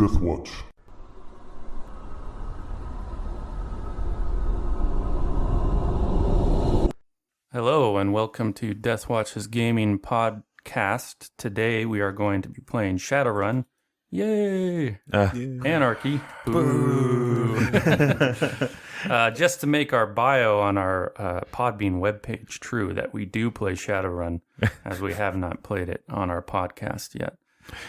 Deathwatch. Hello and welcome to Deathwatch's gaming podcast. Today we are going to be playing Shadowrun. Yay! Anarchy. Boo! Just to make our bio on our Podbean webpage true that we do play Shadowrun, as we have not played it on our podcast yet.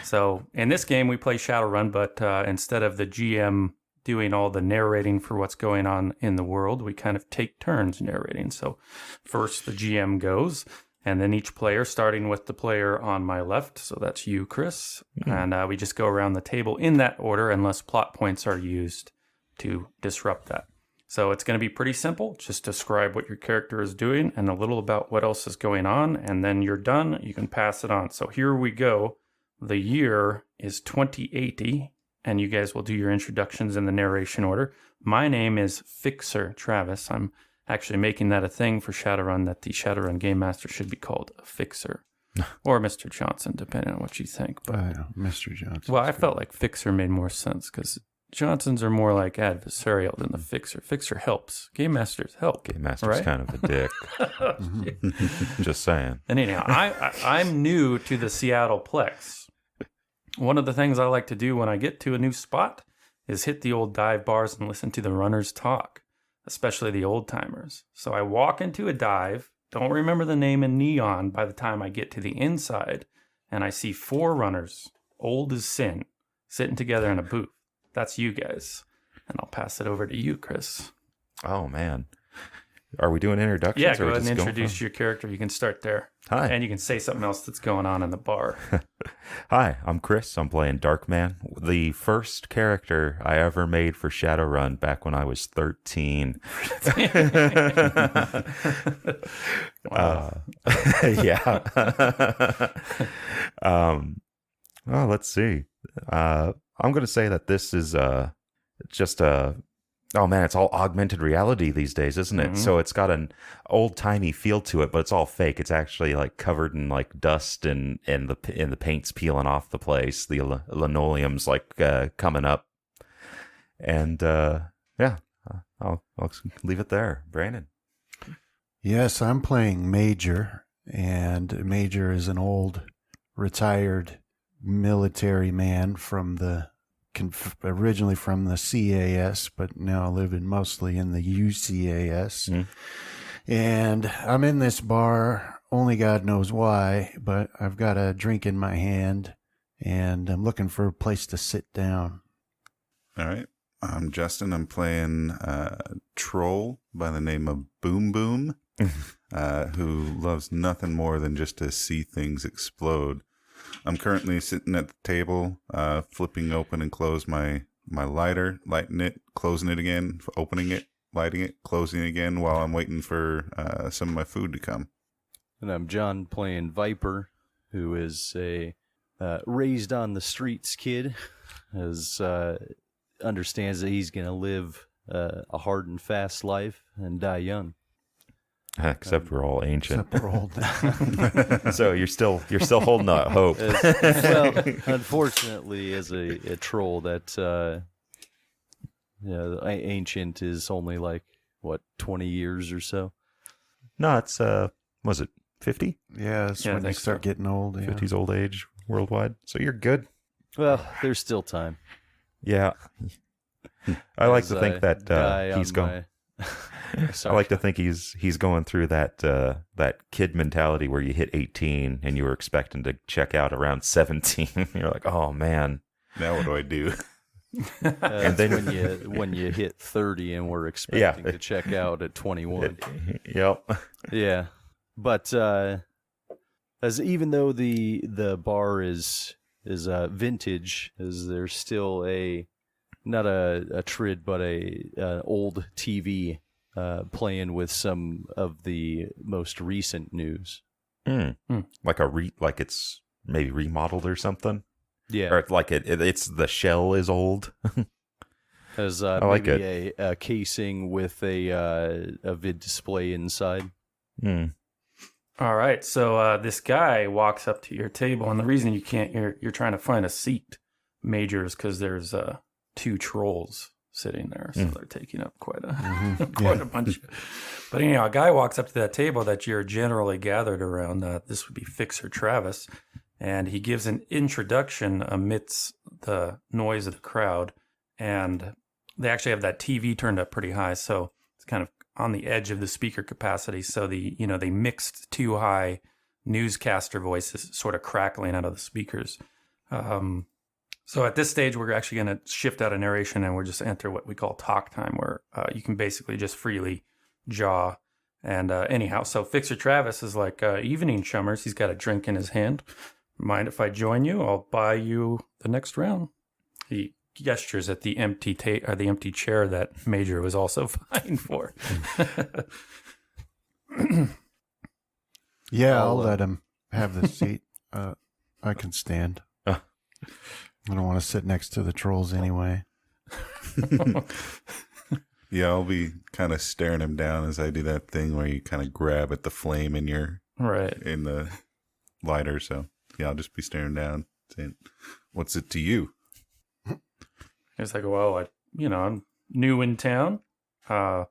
So in this game we play Shadowrun, but instead of the GM doing all the narrating for what's going on in the world, we kind of take turns narrating. So first the GM goes, and then each player, starting with the player on my left, so that's you, Chris, and we just go around the table in that order unless plot points are used to disrupt that. So it's going to be pretty simple. Just describe what your character is doing and a little about what else is going on, and then you're done. You can pass it on. So here we go. The year is 2080. And you guys will do your introductions in the narration order. My name is Fixer Travis. I'm actually making that a thing for Shadowrun, that the Shadowrun Game Master should be called a Fixer. Or Mr. Johnson, depending on what you think. But Mr. Johnson. Well, I felt like Fixer made more sense, because Johnsons are more like adversarial than the Fixer. Fixer helps. Game Masters help. Game Master's right? kind of a dick. Just saying. And anyhow, I'm new to the Seattle Plex. One of the things I like to do when I get to a new spot is hit the old dive bars and listen to the runners talk, especially the old timers. So I walk into a dive, don't remember the name in neon by the time I get to the inside, and I see 4 runners, old as sin, sitting together in a booth. That's you guys. And I'll pass it over to you, Chris. Oh, man. Are we doing introductions? Yeah, go ahead and introduce your character. You can start there. Hi. And you can say something else that's going on in the bar. Hi, I'm Chris. I'm playing Darkman, the first character I ever made for Shadowrun back when I was 13. Yeah. Well, let's see. I'm going to say that this is just a... Oh man, it's all augmented reality these days, isn't it? Mm-hmm. So it's got an old-timey feel to it, but it's all fake. It's actually like covered in like dust and the paint's peeling off the place. The linoleum's like coming up. And yeah, I'll leave it there. Brandon. Yes, I'm playing Major, and Major is an old retired military man from the originally from the CAS, but now living mostly in the UCAS. And I'm in this bar, only God knows why, but I've got a drink in my hand, and I'm looking for a place to sit down. All right. I'm Justin. I'm playing Troll by the name of Boom Boom, who loves nothing more than just to see things explode. I'm currently sitting at the table, flipping open and close my lighter, lighting it, closing it again, opening it, lighting it, closing it again while I'm waiting for some of my food to come. And I'm John playing Viper, who is a raised on the streets kid, as understands that he's going to live a hard and fast life and die young. Except we're all ancient. Except we're old. So you're still holding out hope. Well, unfortunately, as a troll, that ancient is only like what 20 years or so. No, it's was it 50? Yeah, that's when they start getting old. Yeah. 50's old age worldwide. So you're good. Well, there's still time. Yeah. I like to think that he's going. I like to think he's going through that kid mentality where you hit 18 and you were expecting to check out around 17. You're like, oh man, now what do I do? And then when you hit 30 and we're expecting to check out at 21. Yep. Yeah, but as even though the bar is vintage, as there's still not a trid but a old TV playing with some of the most recent news. Like it's maybe remodeled or something. Yeah, or like it's the shell is old. As I like maybe a casing with a vid display inside. All right, so this guy walks up to your table, and the reason you can't, you're trying to find a seat Major's because there's 2 trolls sitting there, so they're taking up quite a Yeah. bunch. But anyhow, a guy walks up to that table that you're generally gathered around. This would be Fixer Travis, and he gives an introduction amidst the noise of the crowd. And they actually have that TV turned up pretty high, so it's kind of on the edge of the speaker capacity. So they mixed 2 high newscaster voices sort of crackling out of the speakers. So at this stage, we're actually going to shift out of narration and we'll just enter what we call talk time, where you can basically just freely jaw. And anyhow, so Fixer Travis is like, evening, chummers. He's got a drink in his hand. Mind if I join you? I'll buy you the next round. He gestures at the empty chair that Major was also vying for. Yeah, I'll let him have the seat. I can stand. I don't want to sit next to the trolls anyway. Yeah, I'll be kind of staring him down as I do that thing where you kind of grab at the flame in the lighter. So yeah, I'll just be staring down, saying, "What's it to you?" He's like, well, I'm new in town. I'm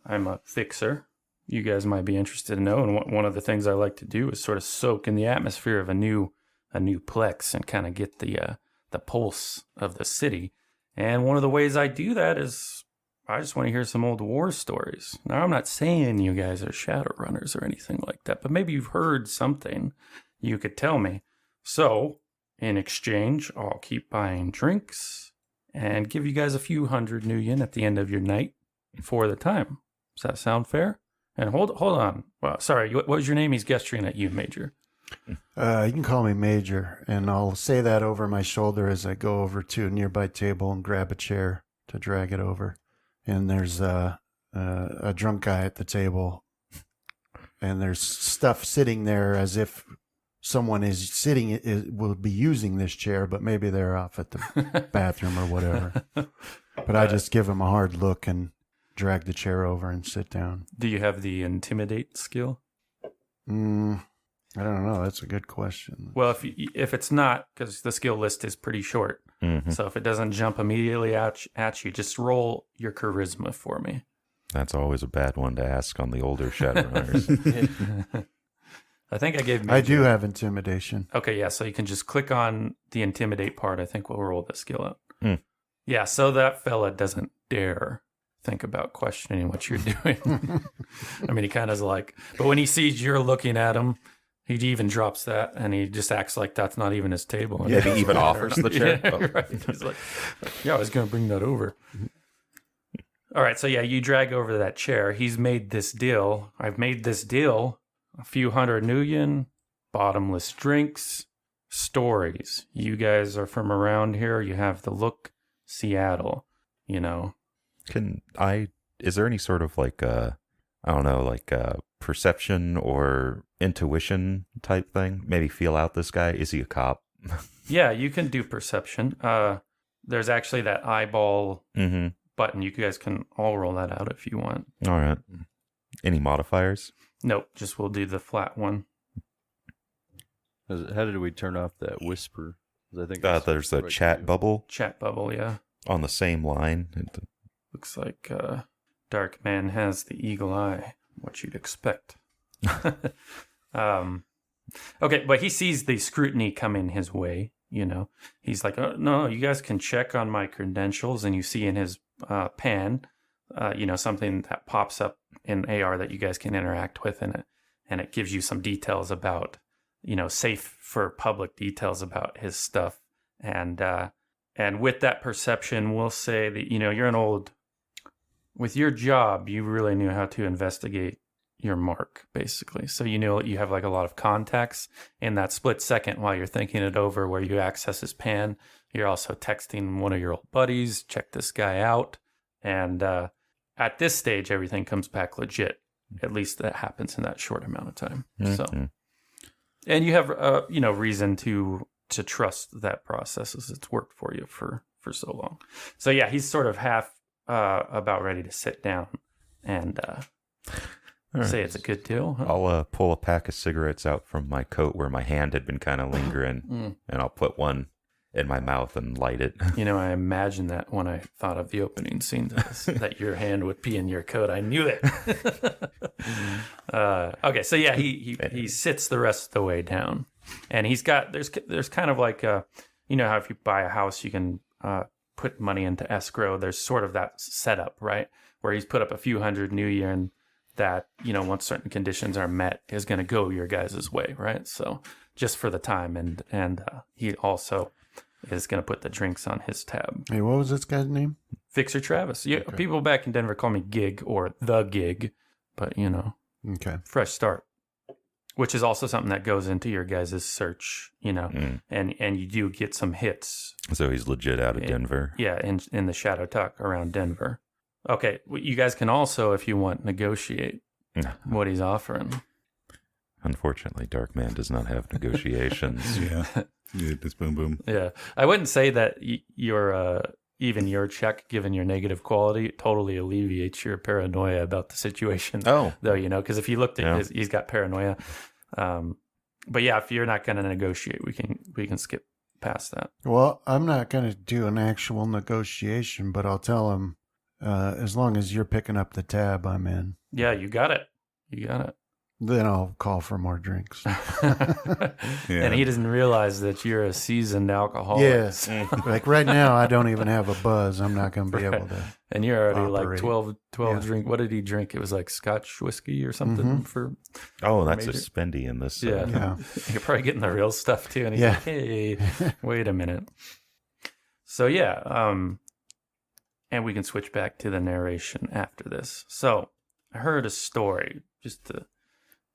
a fixer. You guys might be interested to know. And one of the things I like to do is sort of soak in the atmosphere of a new plex and kind of get the pulse of the city. And one of the ways I do that is I just want to hear some old war stories. Now, I'm not saying you guys are Shadowrunners or anything like that, but maybe you've heard something you could tell me. So, in exchange, I'll keep buying drinks and give you guys a few hundred new yen at the end of your night for the time. Does that sound fair? And hold on. Well, sorry, what was your name? He's gesturing at you, Major. You can call me Major, and I'll say that over my shoulder as I go over to a nearby table and grab a chair to drag it over. And there's a drunk guy at the table, and there's stuff sitting there as if someone will be using this chair, but maybe they're off at the bathroom or whatever. But I just give him a hard look and drag the chair over and sit down. Do you have the intimidate skill? I don't know. That's a good question. Well, if it's not, because the skill list is pretty short, so if it doesn't jump immediately at you, just roll your charisma for me. That's always a bad one to ask on the older Shadowrunners. I think I gave. I do have intimidation. Okay, yeah. So you can just click on the intimidate part. I think we'll roll the skill out. Yeah. So that fella doesn't dare think about questioning what you're doing. I mean, he kind of is like, but when he sees you're looking at him, he even drops that and he just acts like that's not even his table. Yeah, he even offers the chair. Yeah, right. He's like, yeah, I was going to bring that over. All right. So yeah, you drag over that chair. He's made this deal. I've made this deal. A few hundred new yen, bottomless drinks, stories. You guys are from around here. You have the look, Seattle, you know. Is there any sort of like perception or intuition type thing? Maybe feel out this guy. Is he a cop? Yeah, you can do perception. There's actually that eyeball button. You guys can all roll that out if you want. All right. Any modifiers? Nope, just we'll do the flat one. How did we turn off that whisper? 'Cause I think there's a chat bubble. Chat bubble, yeah. On the same line. Looks like Dark Man has the eagle eye. What you'd expect. Okay, but he sees the scrutiny coming his way, you know. He's like, oh, no, you guys can check on my credentials. And you see in his pan, something that pops up in AR that you guys can interact with in it. And it gives you some details about, safe for public details about his stuff. And with that perception, we'll say that, you're with your job, you really knew how to investigate your mark, basically. So you have like a lot of contacts in that split second while you're thinking it over, where you access his pan. You're also texting one of your old buddies, check this guy out. And at this stage, everything comes back legit. At least that happens in that short amount of time. So, and you have, reason to trust that process, as it's worked for you for so long. So yeah, he's sort of half about ready to sit down and say it's a good deal. Huh? I'll pull a pack of cigarettes out from my coat where my hand had been kind of lingering, and I'll put one in my mouth and light it. You know, I imagined that when I thought of the opening scene to this, that your hand would be in your coat. I knew it. Okay, so yeah, he sits the rest of the way down, and he's got there's kind of like you know how if you buy a house you can put money into escrow. There's sort of that setup, right, where he's put up a few hundred new year, and that, you know, once certain conditions are met, is going to go your guys' way, right? So just for the time, and he also is going to put the drinks on his tab. Hey, what was this guy's name? Fixer Travis. Yeah, Okay. People back in Denver call me Gig or the Gig, but you know, Okay. fresh start, which is also something that goes into your guys' search, you know, and you do get some hits. So he's legit out of Denver. Yeah, in the Shadow Tuck around Denver. Okay, you guys can also, if you want, negotiate what he's offering. Unfortunately, Darkman does not have negotiations. Yeah. It's boom boom. Yeah, I wouldn't say that even your check, given your negative quality, totally alleviates your paranoia about the situation. Oh. Though, you know, because if you looked at Yeah. he's got paranoia. But yeah, if you're not going to negotiate, we can skip past that. Well, I'm not going to do an actual negotiation, but I'll tell him, as long as you're picking up the tab, I'm in. Yeah, you got it. You got it. Then I'll call for more drinks. And he doesn't realize that you're a seasoned alcoholic. Yes. Like right now, I don't even have a buzz. I'm not going to be able to. And you're already Operate. like 12 Yeah. drink. What did he drink? It was like Scotch whiskey or something for. Oh, that's Major- a spendy in this. Yeah. Yeah. You're probably getting the real stuff too. And he's Yeah. like, hey, wait a minute. So yeah, and we can switch back to the narration after this. So I heard a story,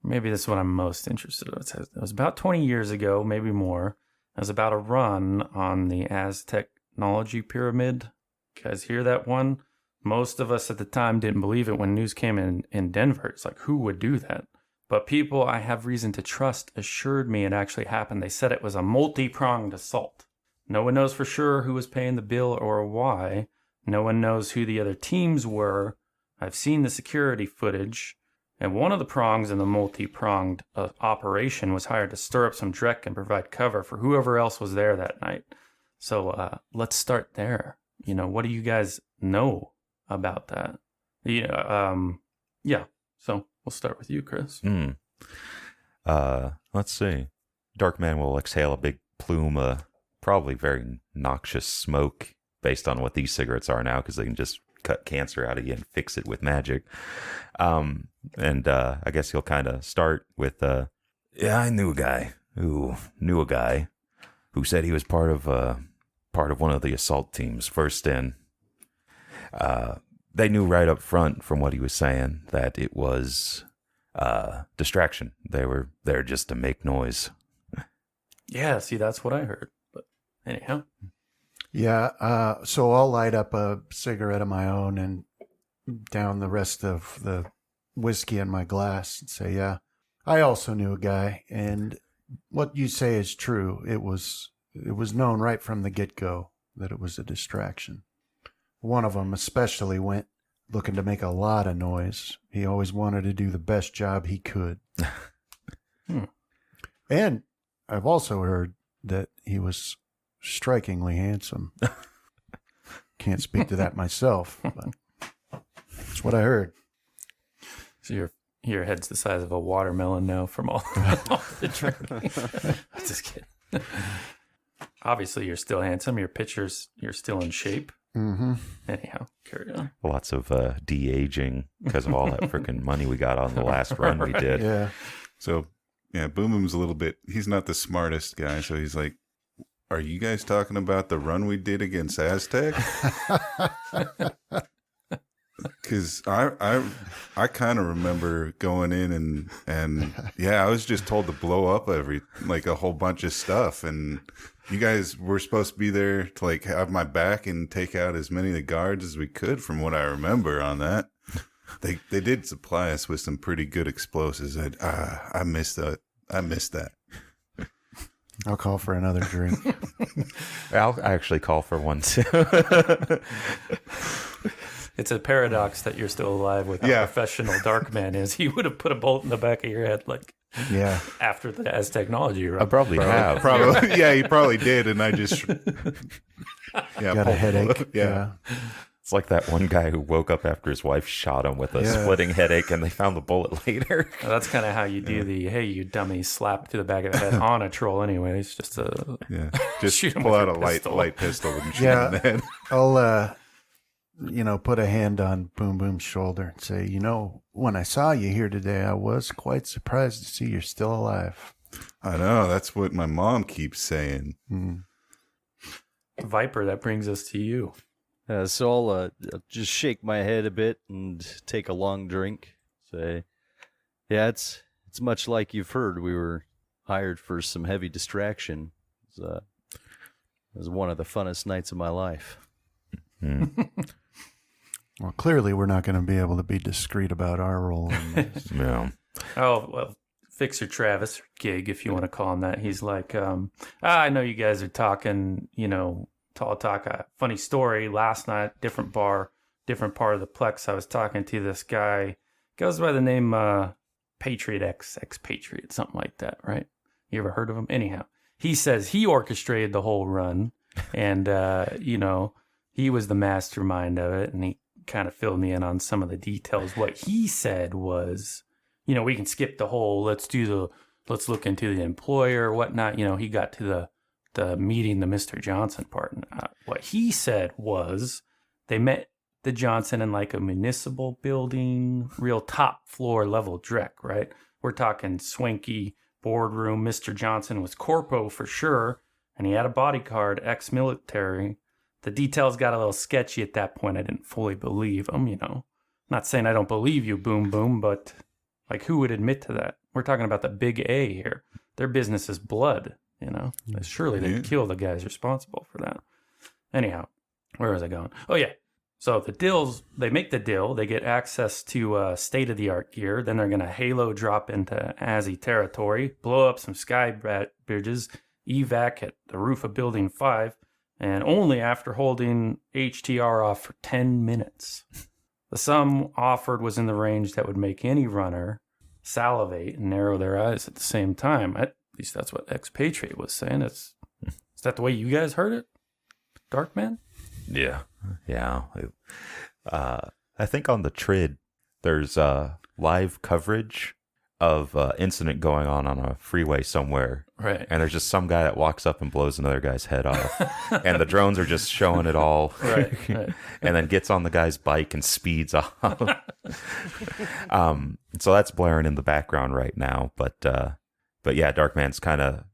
maybe this is what I'm most interested in. It was about 20 years ago, maybe more. It was about a run on the Aztec technology pyramid. You guys hear that one? Most of us at the time didn't believe it when news came in Denver. It's like, who would do that? But people I have reason to trust assured me it actually happened. They said it was a multi-pronged assault. No one knows for sure who was paying the bill or why. No one knows who the other teams were. I've seen the security footage, and one of the prongs in the multi-pronged operation was hired to stir up some dreck and provide cover for whoever else was there that night. So let's start there. You know, what do you guys know about that? Yeah. So we'll start with you, Chris. Let's see. Darkman will exhale a big plume of probably very noxious smoke based on what these cigarettes are now, because they can just cut cancer out of you and fix it with magic. I guess he'll kind of start with, I knew a guy who said he was part of one of the assault teams first in. They knew right up front from what he was saying that it was distraction. They were there just to make noise. Yeah, see, that's what I heard. But anyhow. Yeah. So I'll light up a cigarette of my own and down the rest of the whiskey in my glass and say, yeah, I also knew a guy. And what you say is true. It was known right from the get-go that it was a distraction. One of them especially went looking to make a lot of noise. He always wanted to do the best job he could. And I've also heard that he was strikingly handsome. Can't speak to that myself, but that's what I heard. So your head's the size of a watermelon now from all the drinking. I'm just kidding. Obviously, you're still handsome. Your pictures, you're still in shape. Mm-hmm. Anyhow, carry on. Lots of de-aging because of all that freaking money we got on the last run we did. Yeah. So, yeah, Boom Boom's a little bit, he's not the smartest guy. So he's like, are you guys talking about the run we did against Aztec? Because I kind of remember going in and yeah, I was just told to blow up a whole bunch of stuff. And you guys were supposed to be there to like have my back and take out as many of the guards as we could from what I remember on that. They did supply us with some pretty good explosives. I missed that. I missed that. I'll call for another drink. I'll actually call for one too. It's a paradox that you're still alive with how Yeah. professional Darkman is. He would have put a bolt in the back of your head like Yeah. after the as technology, I right? probably have. Probably, yeah, he probably did, and I just Got a headache. Yeah. It's like that one guy who woke up after his wife shot him with a Yeah. splitting headache, and they found the bullet later. Well, that's kind of how you do the "Hey, you dummy!" slap to the back of the head on a troll. Anyways, just a Yeah, just Shoot him pull with out your a pistol. light pistol and shoot Yeah. him in the head. I'll, put a hand on Boom Boom's shoulder and say, when I saw you here today, I was quite surprised to see you're still alive. I know, that's what my mom keeps saying. Viper. That brings us to you. So I'll just shake my head a bit and take a long drink. Say, yeah, it's much like you've heard. We were hired for some heavy distraction. It was one of the funnest nights of my life. Well, clearly we're not going to be able to be discreet about our role in this. Yeah. Oh, well, Fixer Travis, or Gig, if you want to call him that. He's like, I know you guys are talking, tall talk. Funny story. Last night, different bar, different part of the Plex. I was talking to this guy. Goes by the name Patriot Ex-Patriot, something like that, right? You ever heard of him? Anyhow, he says he orchestrated the whole run, and, he was the mastermind of it, and he kind of filled me in on some of the details. What he said was, we can skip the whole, let's look into the employer, whatnot. He got to the meeting the Mr. Johnson part. And, what he said was they met the Johnson in like a municipal building, real top floor level dreck, right? We're talking swanky boardroom. Mr. Johnson was corpo for sure, and he had a body card, ex-military. The details got a little sketchy at that point. I didn't fully believe him, Not saying I don't believe you, Boom Boom, but like, who would admit to that? We're talking about the big A here. Their business is blood, Surely they'd kill the guys responsible for that. Anyhow, where was I going? Oh, yeah. So they make the deal. They get access to state-of-the-art gear. Then they're going to Halo drop into Azzy territory, blow up some sky bridges, evac at the roof of Building 5, and only after holding HTR off for 10 minutes. The sum offered was in the range that would make any runner salivate and narrow their eyes at the same time. At least that's what Ex-Patriot was saying. Is that the way you guys heard it, Darkman? Yeah. Yeah. I think on the Trid, there's live coverage of incident going on a freeway somewhere. Right. And there's just some guy that walks up and blows another guy's head off. And the drones are just showing it all. Right. And then gets on the guy's bike and speeds off. So that's blaring in the background right now. But yeah, Darkman's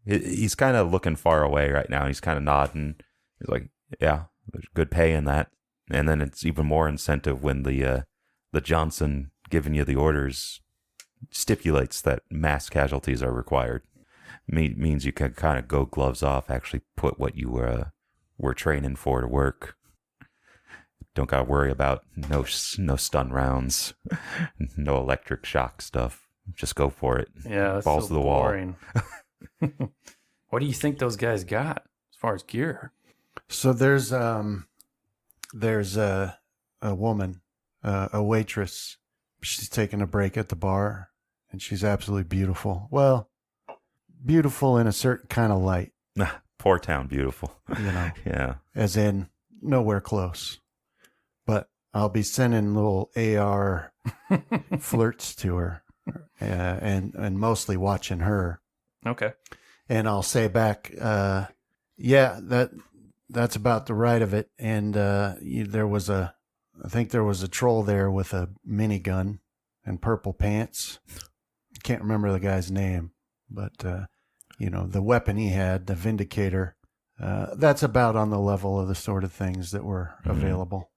he's kind of looking far away right now. He's kind of nodding. He's like, yeah, there's good pay in that. And then it's even more incentive when the Johnson giving you the orders stipulates that mass casualties are required. Means you can kind of go gloves off, actually put what you were training for to work. Don't got to worry about no stun rounds, no electric shock stuff. Just go for it. Yeah, that's balls so to the boring. What do you think those guys got as far as gear? So there's a woman, a waitress. She's taking a break at the bar, and she's absolutely beautiful. Well, beautiful in a certain kind of light. Poor town, beautiful. Yeah. As in nowhere close. But I'll be sending little AR flirts to her, and mostly watching her. Okay. And I'll say back, yeah, that's about the right of it. And I think there was a troll there with a minigun and purple pants. Can't remember the guy's name, but the weapon he had, the Vindicator, that's about on the level of the sort of things that were available.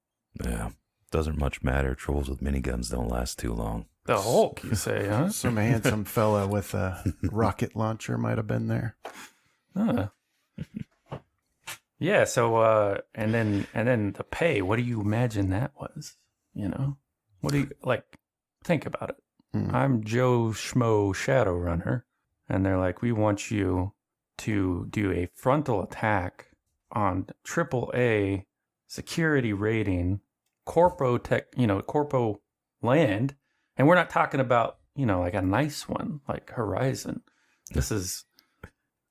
Yeah. Doesn't much matter. Trolls with miniguns don't last too long. The Hulk, you say, huh? Some handsome fella with a rocket launcher might have been there. Yeah. So, and then the pay. What do you imagine that was? What do you think about it? I'm Joe Schmo Shadowrunner, and they're like, we want you to do a frontal attack on AAA security rating, corpo land, and we're not talking about like a nice one, like Horizon. This is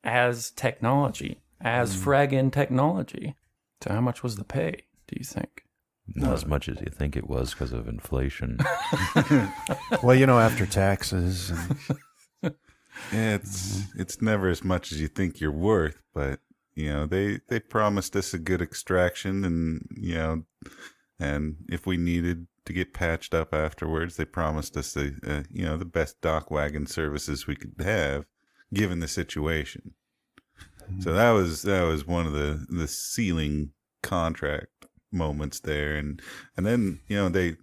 as technology, as friggin' technology. So how much was the pay, do you think? Not as much as you think it was because of inflation. Well, after taxes. And, Yeah, it's never as much as you think you're worth, but they promised us a good extraction, and and if we needed to get patched up afterwards, they promised us the best dock wagon services we could have, given the situation. So that was one of the ceiling contract moments there, and then they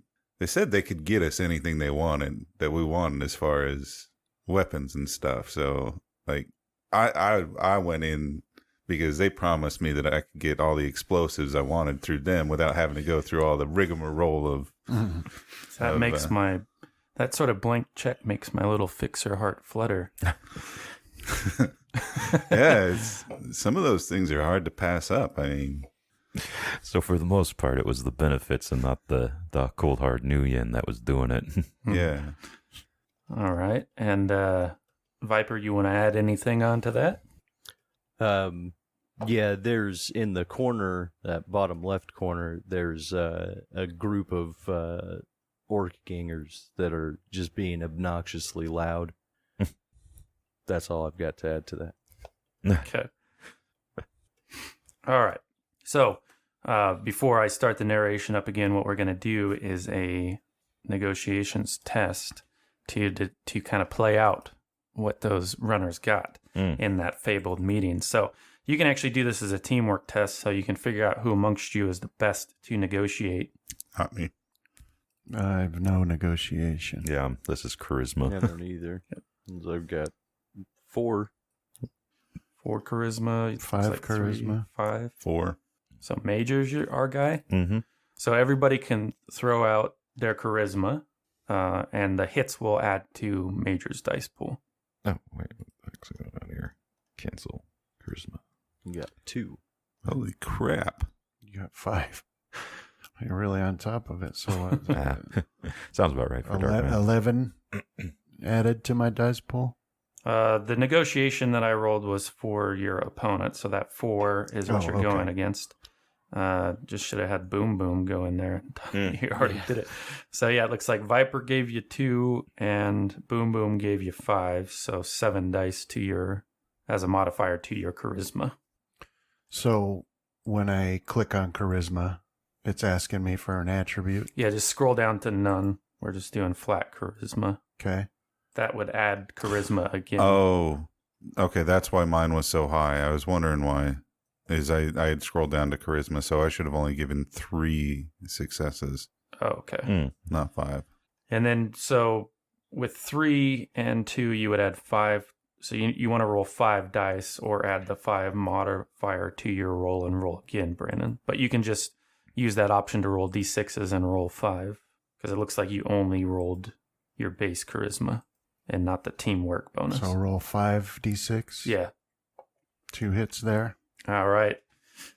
said they could get us anything they wanted that we wanted as far as weapons and stuff. So like I went in because they promised me that I could get all the explosives I wanted through them without having to go through all the rigmarole of. That sort of blank check makes my little fixer heart flutter. Yeah, some of those things are hard to pass up. I mean, So for the most part, it was the benefits and not the cold hard new yen that was doing it. yeah. All right. And Viper, you want to add anything onto that? Yeah, there's in the corner, that bottom left corner, there's a group of orc gangers that are just being obnoxiously loud. That's all I've got to add to that. Okay. All right. So before I start the narration up again, what we're going to do is a negotiations test to kind of play out what those runners got in that fabled meeting. So you can actually do this as a teamwork test, so you can figure out who amongst you is the best to negotiate. Not me. I have no negotiation. Yeah, this is charisma. I don't either. I've got 4. 4 charisma. 5 charisma. 5. 4. So Major's our guy. Mm-hmm. So everybody can throw out their charisma, and the hits will add to Major's dice pool. Oh, wait. Actually, go down here. Cancel charisma. You got 2. Holy crap. You got 5. You're really on top of it. So Sounds about right for Dark Man. 11 added to my dice pool. The negotiation that I rolled was for your opponent, so that 4 is what you're going against. Just should have had Boom Boom go in there. You already did it. So yeah, it looks like Viper gave you 2 and Boom Boom gave you 5. So 7 dice as a modifier to your charisma. So when I click on charisma, it's asking me for an attribute. Yeah, just scroll down to none. We're just doing flat charisma. Okay. That would add charisma again. Oh, okay. That's why mine was so high. I was wondering why. I had scrolled down to charisma, so I should have only given 3 successes, Oh, okay. not 5. And then, so with 3 and 2, you would add 5. So you want to roll 5 dice or add the 5 modifier to your roll and roll again, Brandon. But you can just use that option to roll d6s and roll 5, because it looks like you only rolled your base charisma and not the teamwork bonus. So roll 5d6. Yeah. 2 hits there. All right.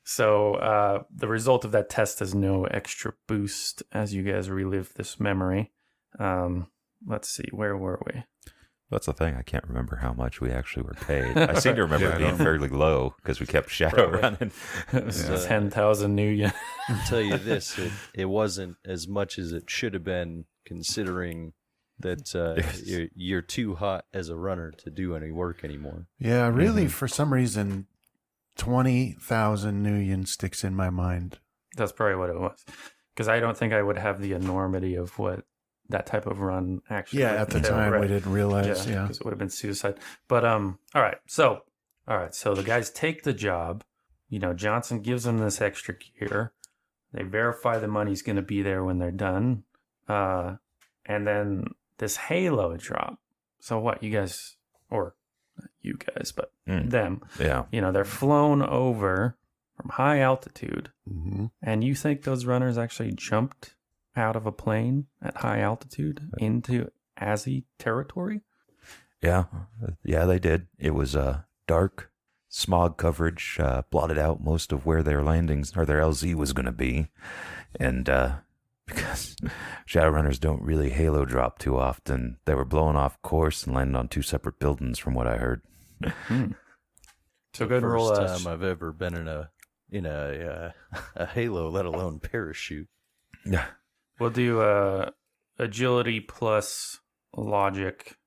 So the result of that test is no extra boost as you guys relive this memory. Let's see. Where were we? That's the thing. I can't remember how much we actually were paid. I seem to remember it being I don't- fairly low because we kept shadow running. It was 10,000 new yen. I'll tell you this, it wasn't as much as it should have been, considering that you're too hot as a runner to do any work anymore. Yeah, really, for some reason, 20,000 new yen sticks in my mind. That's probably what it was. Because I don't think I would have the enormity of what that type of run actually Yeah, would at the entail, time right? we didn't realize. Yeah. because it would have been suicide. But all right. So the guys take the job. Johnson gives them this extra gear. They verify the money's going to be there when they're done. And then this Halo drop. So what, you guys, or not you guys, but them, Yeah. they're flown over from high altitude. Mm-hmm. And you think those runners actually jumped out of a plane at high altitude into Azzy territory? Yeah, they did. It was dark, smog coverage blotted out most of where their landings or their LZ was going to be, and because Shadowrunners don't really Halo drop too often. They were blowing off course and landed on 2 separate buildings, from what I heard. So go ahead and roll First time I've ever been in a Halo, let alone parachute. Yeah. We'll do agility plus logic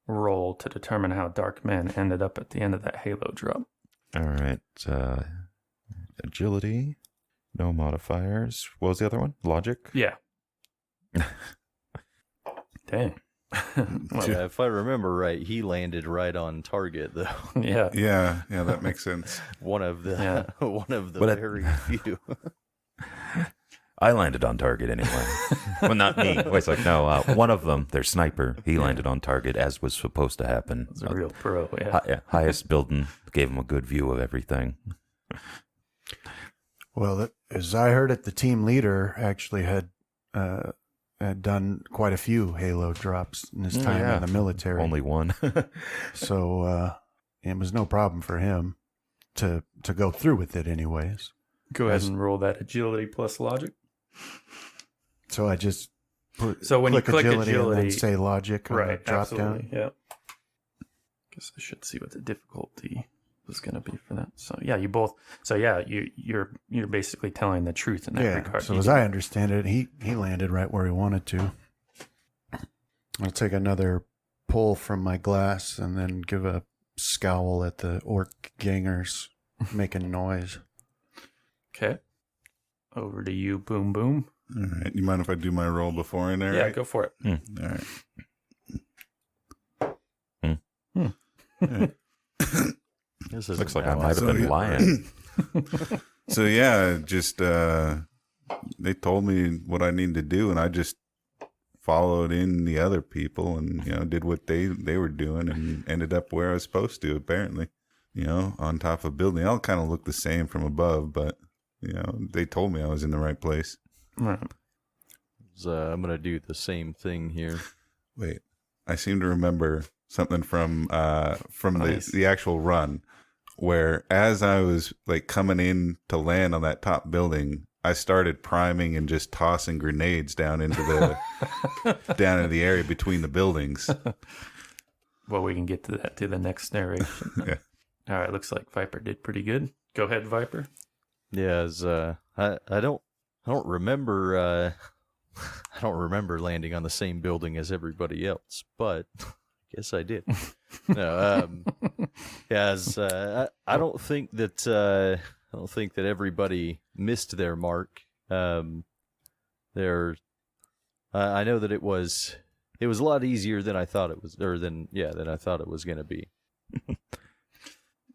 roll to determine how Dark Men ended up at the end of that Halo drop. All right. Agility, no modifiers. What was the other one? Logic? Yeah. Dang. Well, if I remember right, he landed right on target, though. Yeah. Yeah, that makes sense. One of the But very few. I landed on target anyway. Well, not me. It's like, no, one of them, their sniper, he landed on target as was supposed to happen. He's a real pro, yeah. Highest building, gave him a good view of everything. Well, as I heard it, the team leader actually had done quite a few Halo drops in his time in the military. Only one. So it was no problem for him to go through with it anyways. Go ahead and roll that agility plus logic. So I just When click you click agility and agility, then say logic on the right, drop absolutely, down. yeah. Guess I should see what the difficulty was going to be for that. So yeah, you both. So yeah, you're basically telling the truth in that regard. So as I understand it, he landed right where he wanted to. I'll take another pull from my glass and then give a scowl at the orc gangers making noise. Okay. Over to you, Boom Boom. All right. You mind if I do my roll before in there? Yeah, go for it. All right. This isn't Looks like I how might have So, been yeah. lying. So yeah, just they told me what I need to do, and I just followed in the other people, and did what they were doing, and ended up where I was supposed to. Apparently, on top of a building. They all kind of look the same from above, but they told me I was in the right place. Right. I'm going to do the same thing here. Wait, I seem to remember something from Nice. the actual run, where as I was like coming in to land on that top building, I started priming and just tossing grenades down into the area between the buildings. Well, we can get to that to the next narration. Yeah. All right. Looks like Viper did pretty good. Go ahead, Viper. Yeah, I don't remember I don't remember landing on the same building as everybody else, but I guess I did. No, I don't think that everybody missed their mark. I know that it was a lot easier than I thought it was, than I thought it was going to be.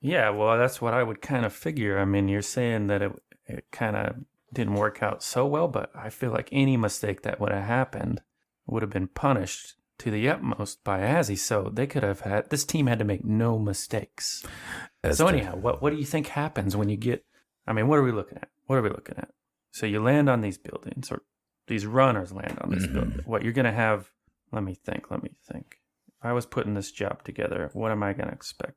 Yeah, well, that's what I would kind of figure. I mean, you're saying that it kind of didn't work out so well, but I feel like any mistake that would have happened would have been punished to the utmost by Azzy. So this team had to make no mistakes. So anyhow, what do you think happens when you get, I mean, what are we looking at? So you land on these buildings, or these runners land on this building. What you're going to have, let me think. If I was putting this job together, what am I going to expect?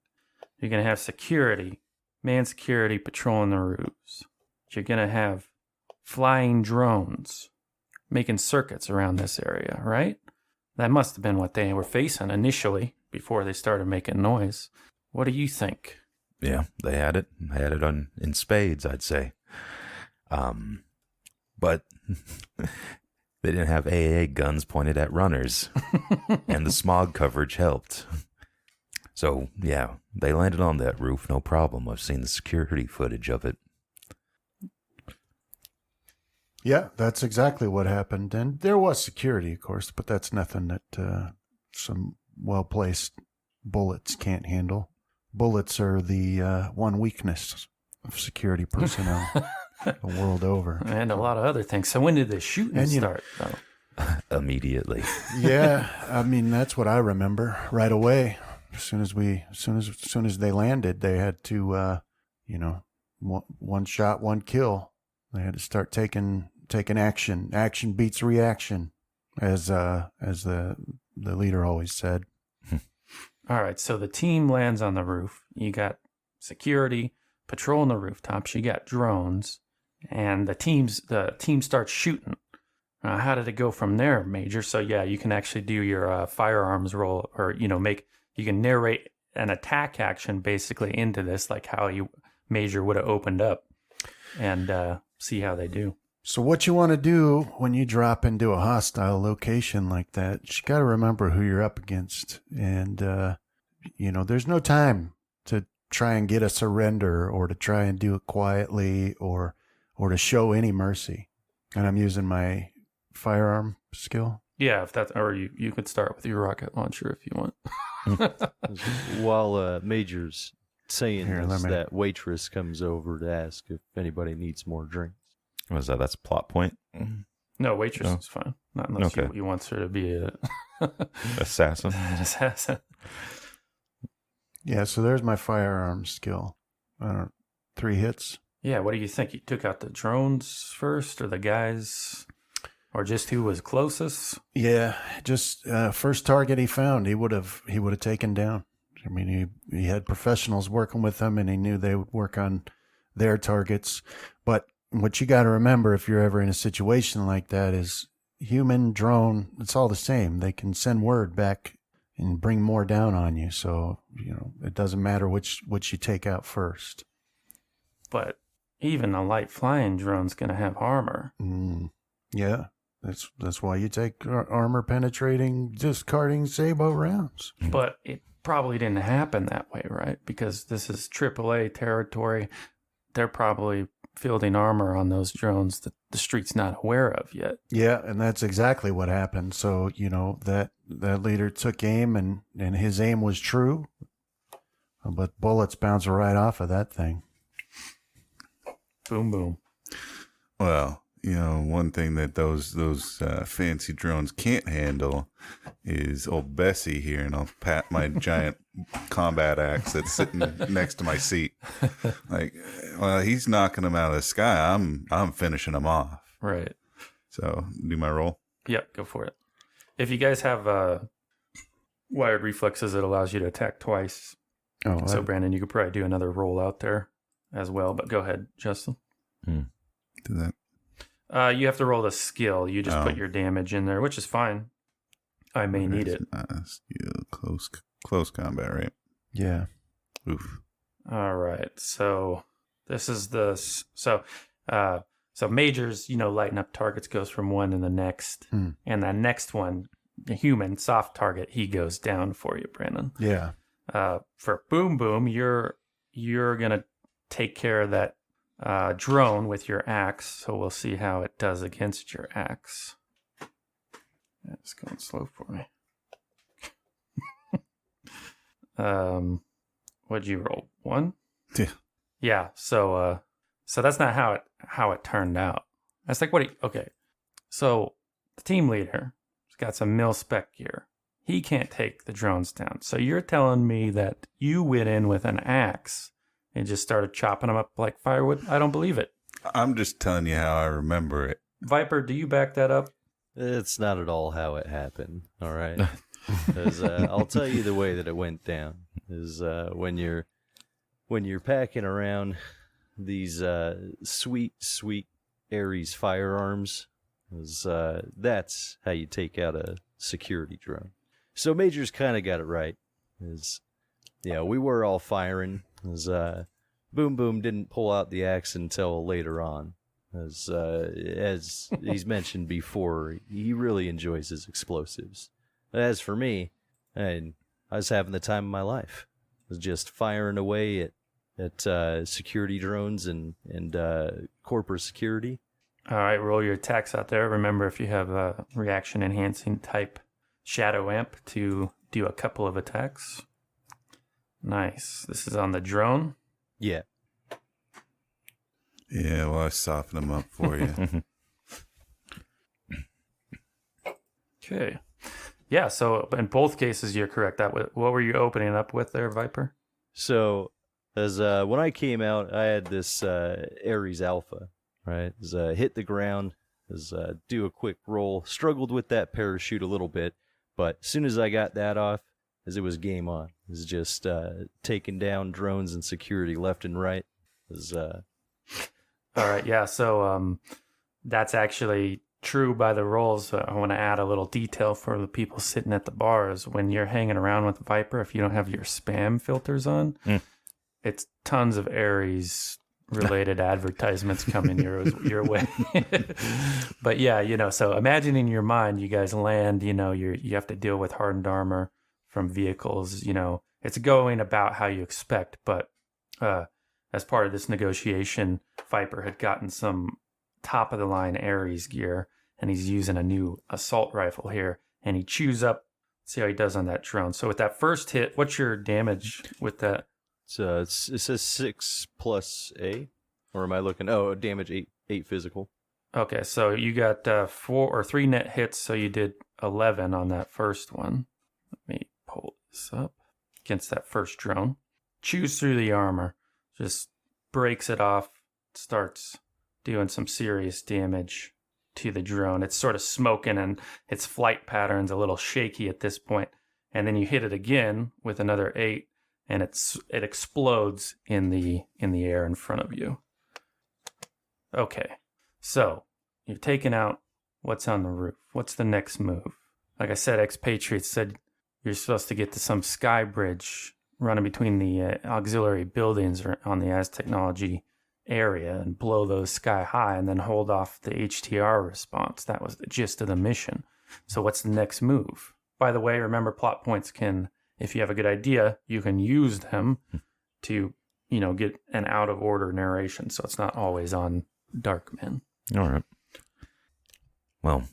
You're going to have security, manned security patrolling the roofs. You're going to have flying drones making circuits around this area, right? That must have been what they were facing initially before they started making noise. What do you think? Yeah, they had it. They had it in spades, I'd say. But they didn't have AA guns pointed at runners, and the smog coverage helped. So, yeah, they landed on that roof, no problem. I've seen the security footage of it. Yeah, that's exactly what happened. And there was security, of course, but that's nothing that some well-placed bullets can't handle. Bullets are the one weakness of security personnel the world over. And a lot of other things. So when did the shooting start, though? Immediately. Yeah, I mean, that's what I remember right away. As soon as they landed, they had to, one shot, one kill. They had to start taking action. Action beats reaction, as the leader always said. All right, so the team lands on the roof. You got security patrolling the rooftops. You got drones, and the team starts shooting. How did it go from there, Major? So yeah, you can actually do your firearms roll, or you can narrate an attack action basically into this, like how Major would have opened up, and see how they do. So what you want to do when you drop into a hostile location like that, you got to remember who you're up against. And, there's no time to try and get a surrender or to try and do it quietly or to show any mercy. And I'm using my firearm skill. Yeah, if that's, or you could start with your rocket launcher if you want. While Major's saying Here, this, let me- that waitress comes over to ask if anybody needs more drinks. What is that? That's a plot point. No, waitress Oh. is fine. Not unless Okay. you wants her to be an Assassin. assassin. Yeah, so there's my firearm skill. 3 hits. Yeah, what do you think? You took out the drones first, or the guys, or just who was closest? Yeah, just first target he found, he would have taken down. I mean, he had professionals working with him, and he knew they would work on their targets. But what you got to remember, if you're ever in a situation like that, is human, drone, it's all the same. They can send word back and bring more down on you. So it doesn't matter which you take out first. But even a light flying drone's going to have armor. Yeah, that's why you take armor penetrating, discarding Sabo rounds. But it probably didn't happen that way, right? Because this is AAA territory. They're probably fielding armor on those drones that the street's not aware of yet. Yeah, and that's exactly what happened. So, that leader took aim and his aim was true, but bullets bounce right off of that thing. Boom, boom. Well, one thing that those fancy drones can't handle is old Bessie here, and I'll pat my giant combat axe that's sitting next to my seat. Like, well, he's knocking them out of the sky. I'm finishing them off. Right. So, do my roll. Yep, go for it. If you guys have wired reflexes, it allows you to attack twice. Oh, So, Brandon, you could probably do another roll out there as well. But go ahead, Justin. Do that. You have to roll the skill. You just Oh. put your damage in there, which is fine. I may need it. Skill, close combat, right? yeah. Oof. All right. So this is so majors, lighten up targets goes from one to the next, Hmm. and the next one, the human soft target, he goes down for you, Brandon. Yeah. For Boom Boom, you're gonna take care of that drone with your axe. So we'll see how it does against your axe. It's going slow for me. What'd you roll? 1? Yeah. Yeah. So that's not how it turned out. That's like okay. So the team leader has got some mil-spec gear. He can't take the drones down. So you're telling me that you went in with an axe and just started chopping them up like firewood? I don't believe it. I'm just telling you how I remember it. Viper, do you back that up? It's not at all how it happened. All right, 'Cause, I'll tell you the way that it went down. Is when you're packing around these sweet Ares firearms, that's how you take out a security drone. So Major's kind of got it right. We were all firing. Boom Boom didn't pull out the axe until later on. As he's mentioned before, he really enjoys his explosives. As for me, I was having the time of my life. I was just firing away at security drones and corporate security. All right, roll your attacks out there. Remember, if you have a reaction enhancing type Shadow Amp, to do a couple of attacks. Nice. This is on the drone. Yeah. Yeah, well, I softened them up for you. Okay. Yeah, so in both cases, you're correct. What were you opening up with there, Viper? So, as when I came out, I had this Ares Alpha, right? Hit the ground, do a quick roll, struggled with that parachute a little bit, but as soon as I got that off, it was game on. It was just taking down drones and security left and right. All right, yeah. So that's actually true by the rules, I want to add a little detail for the people sitting at the bars. When you're hanging around with Viper, if you don't have your spam filters on, it's tons of Ares related advertisements coming your way. But yeah, so imagine in your mind, you guys land, you have to deal with hardened armor from vehicles, it's going about how you expect. But as part of this negotiation, Viper had gotten some top of the line Ares gear, and he's using a new assault rifle here, and he chews up. See how he does on that drone. So with that first hit, what's your damage with that? It says 6 plus A, or am I looking? Oh, damage 8 physical. Okay, so you got 4 or 3 net hits, so you did 11 on that first one. Let me pull this up against that first drone. Chews through the armor, just breaks it off, starts doing some serious damage to the drone. It's sort of smoking, and its flight pattern's a little shaky at this point. And then you hit it again with another 8, and it explodes in the air in front of you. Okay, so you've taken out what's on the roof. What's the next move? Like I said, expatriates said you're supposed to get to some sky bridge running between the auxiliary buildings on the Az technology area and blow those sky high and then hold off the HTR response. That was the gist of the mission. So what's the next move? By the way, remember plot points if you have a good idea, you can use them to, get an out of order narration. So it's not always on Darkman. All right. Well,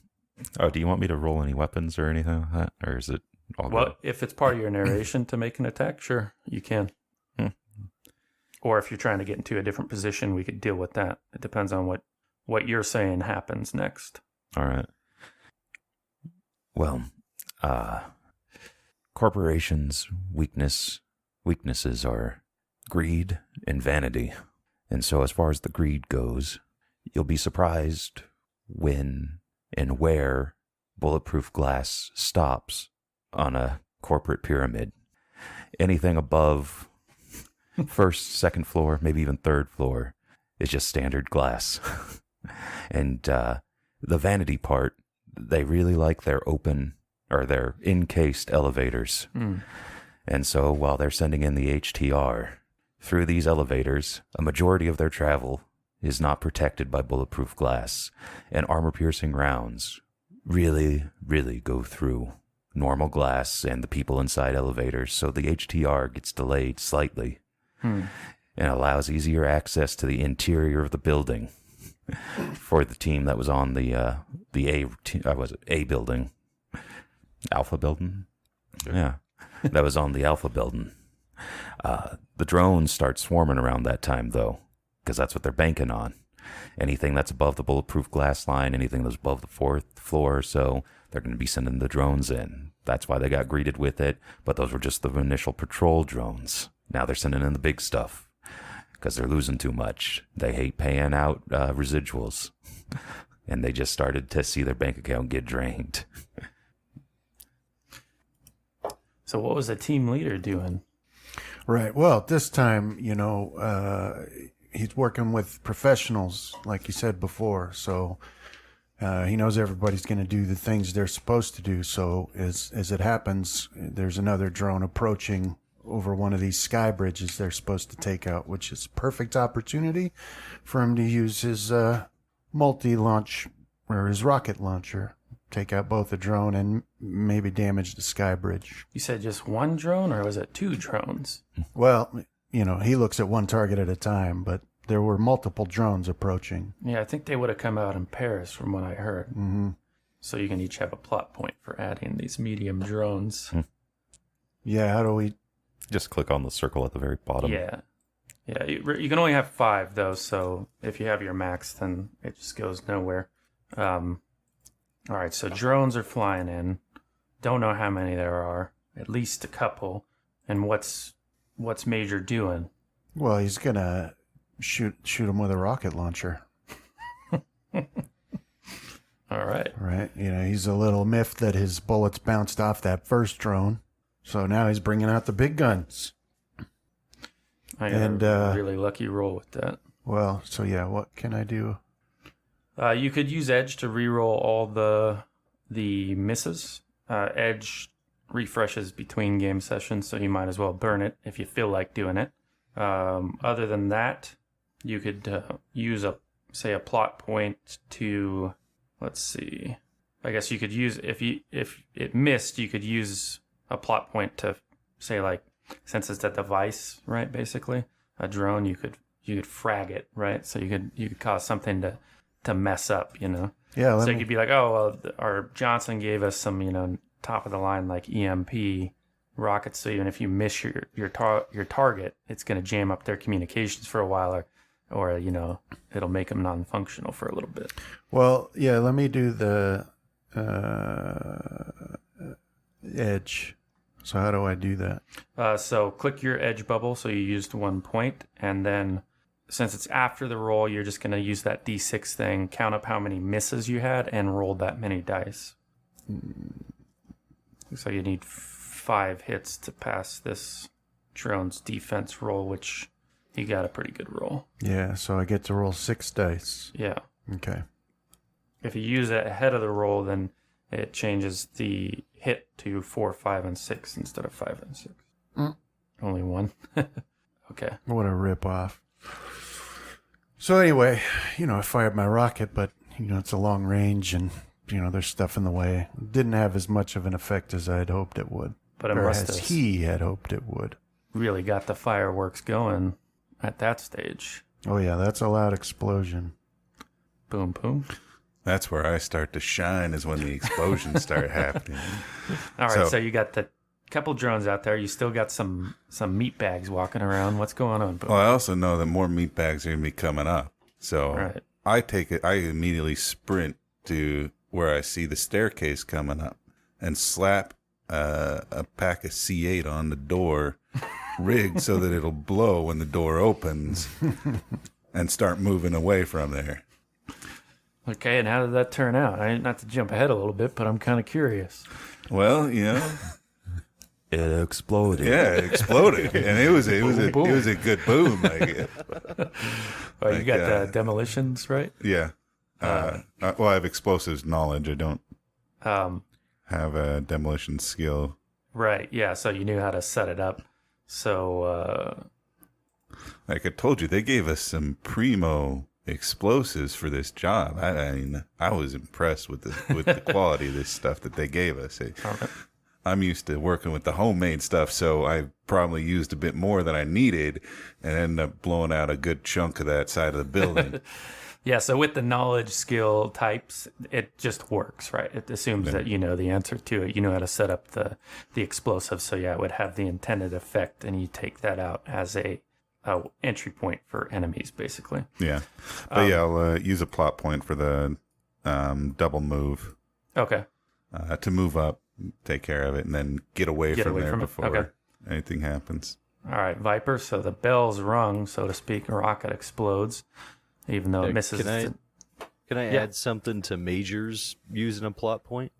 do you want me to roll any weapons or anything like that? Or is it all good? Well, if it's part of your narration to make an attack, sure, you can. Or if you're trying to get into a different position, we could deal with that. It depends on what you're saying happens next. All right. Well, corporations' weaknesses are greed and vanity. And so as far as the greed goes, you'll be surprised when and where bulletproof glass stops on a corporate pyramid. Anything above first, second floor, maybe even third floor is just standard glass. And the vanity part, they really like their open or their encased elevators. And so while they're sending in the HTR through these elevators, a majority of their travel is not protected by bulletproof glass, and armor-piercing rounds really, really go through normal glass and the people inside elevators, so the HTR gets delayed slightly and allows easier access to the interior of the building for the team that was on the A building, Alpha building, yeah, that was on the Alpha building. The drones start swarming around that time, though, because that's what they're banking on. Anything that's above the bulletproof glass line, anything that's above the 4th floor or so, they're going to be sending the drones in. That's why they got greeted with it, but those were just the initial patrol drones. Now they're sending in the big stuff because they're losing too much. They hate paying out residuals, and they just started to see their bank account get drained. So what was the team leader doing? Right. Well, this time, he's working with professionals, like you said before. So he knows everybody's going to do the things they're supposed to do. So as it happens, there's another drone approaching over one of these sky bridges they're supposed to take out, which is a perfect opportunity for him to use his multi-launch or his rocket launcher. Take out both the drone and maybe damage the sky bridge. You said just one drone, or was it 2 drones? Well, he looks at one target at a time, but there were multiple drones approaching. Yeah, I think they would have come out in pairs from what I heard. Mm-hmm. So you can each have a plot point for adding these medium drones. Yeah, how do we... Just click on the circle at the very bottom. Yeah. Yeah, you can only have 5, though, so if you have your max, then it just goes nowhere. All right, so drones are flying in. Don't know how many there are. At least a couple. And what's Major doing? Well, he's gonna shoot him with a rocket launcher. All right. Right. He's a little miffed that his bullets bounced off that first drone. So now he's bringing out the big guns. I got a really lucky roll with that. Well, so yeah, what can I do? You could use Edge to reroll all the misses. Edge refreshes between game sessions, so you might as well burn it if you feel like doing it. Other than that, you could use a plot point to, let's see. I guess you could use if it missed, you could use a plot point to say, like, since it's a device, right? Basically, a drone, you could frag it, right? So you could cause something to mess up, you know. Yeah. So you could be like, oh, well, our Johnson gave us some, you know, top of the line like EMP rockets. So even if you miss your target, it's going to jam up their communications for a while, or you know, it'll make them non-functional for a little bit. Well, yeah. Let me do the Edge. So how do I do that? So click your Edge bubble. So you used 1 point, and then since it's after the roll, you're just going to use that D6 thing, count up how many misses you had, and roll that many dice. Looks like you need 5 hits to pass this drone's defense roll, which you got a pretty good roll. Yeah. So I get to roll 6 dice. Yeah. Okay. If you use it ahead of the roll, then it changes the hit to 4, 5, and 6 instead of 5 and 6. Only 1. Okay. What a rip-off. So anyway, you know, I fired my rocket, but, you know, it's a long range and, you know, there's stuff in the way. It didn't have as much of an effect as I had hoped it would. But it or must as have he had hoped it would. really got the fireworks going at that stage. Oh, yeah, that's a loud explosion. Boom, boom. That's where I start to shine, is when the explosions start happening. All right, so you got the couple drones out there. You still got some meat bags walking around. What's going on? Well, I also know that more meat bags are going to be coming up. So Right. I immediately sprint to where I see the staircase coming up and slap a pack of C8 on the door, rigged so that it'll blow when the door opens, and start moving away from there. Okay, and how did that turn out? Not to jump ahead a little bit, but I'm kind of curious. Well, you know, It exploded. yeah, it exploded, and it was a good boom. Like, Oh, you Like, got the demolitions, right? yeah. Well, I have explosives knowledge. I don't have a demolition skill. Right, yeah, so you knew how to set it up. So, Like I told you, they gave us some primo explosives for this job. I mean, I was impressed with the quality of this stuff that they gave us. I'm used to working with the homemade stuff, so I probably used a bit more than I needed and ended up blowing out a good chunk of that side of the building. yeah, so with the knowledge skill types, it just works, right? It assumes that you know the answer to it. You know how to set up the explosive, so yeah, it would have the intended effect, and you take that out as a entry point for enemies, basically. Yeah. But yeah, I'll use a plot point for the double move Okay. to move up, take care of it, and then get away from there it. before Okay. anything happens. All right, Viper. So the bell's rung, so to speak. A rocket explodes, even though it misses. Can I add something to Major's using a plot point?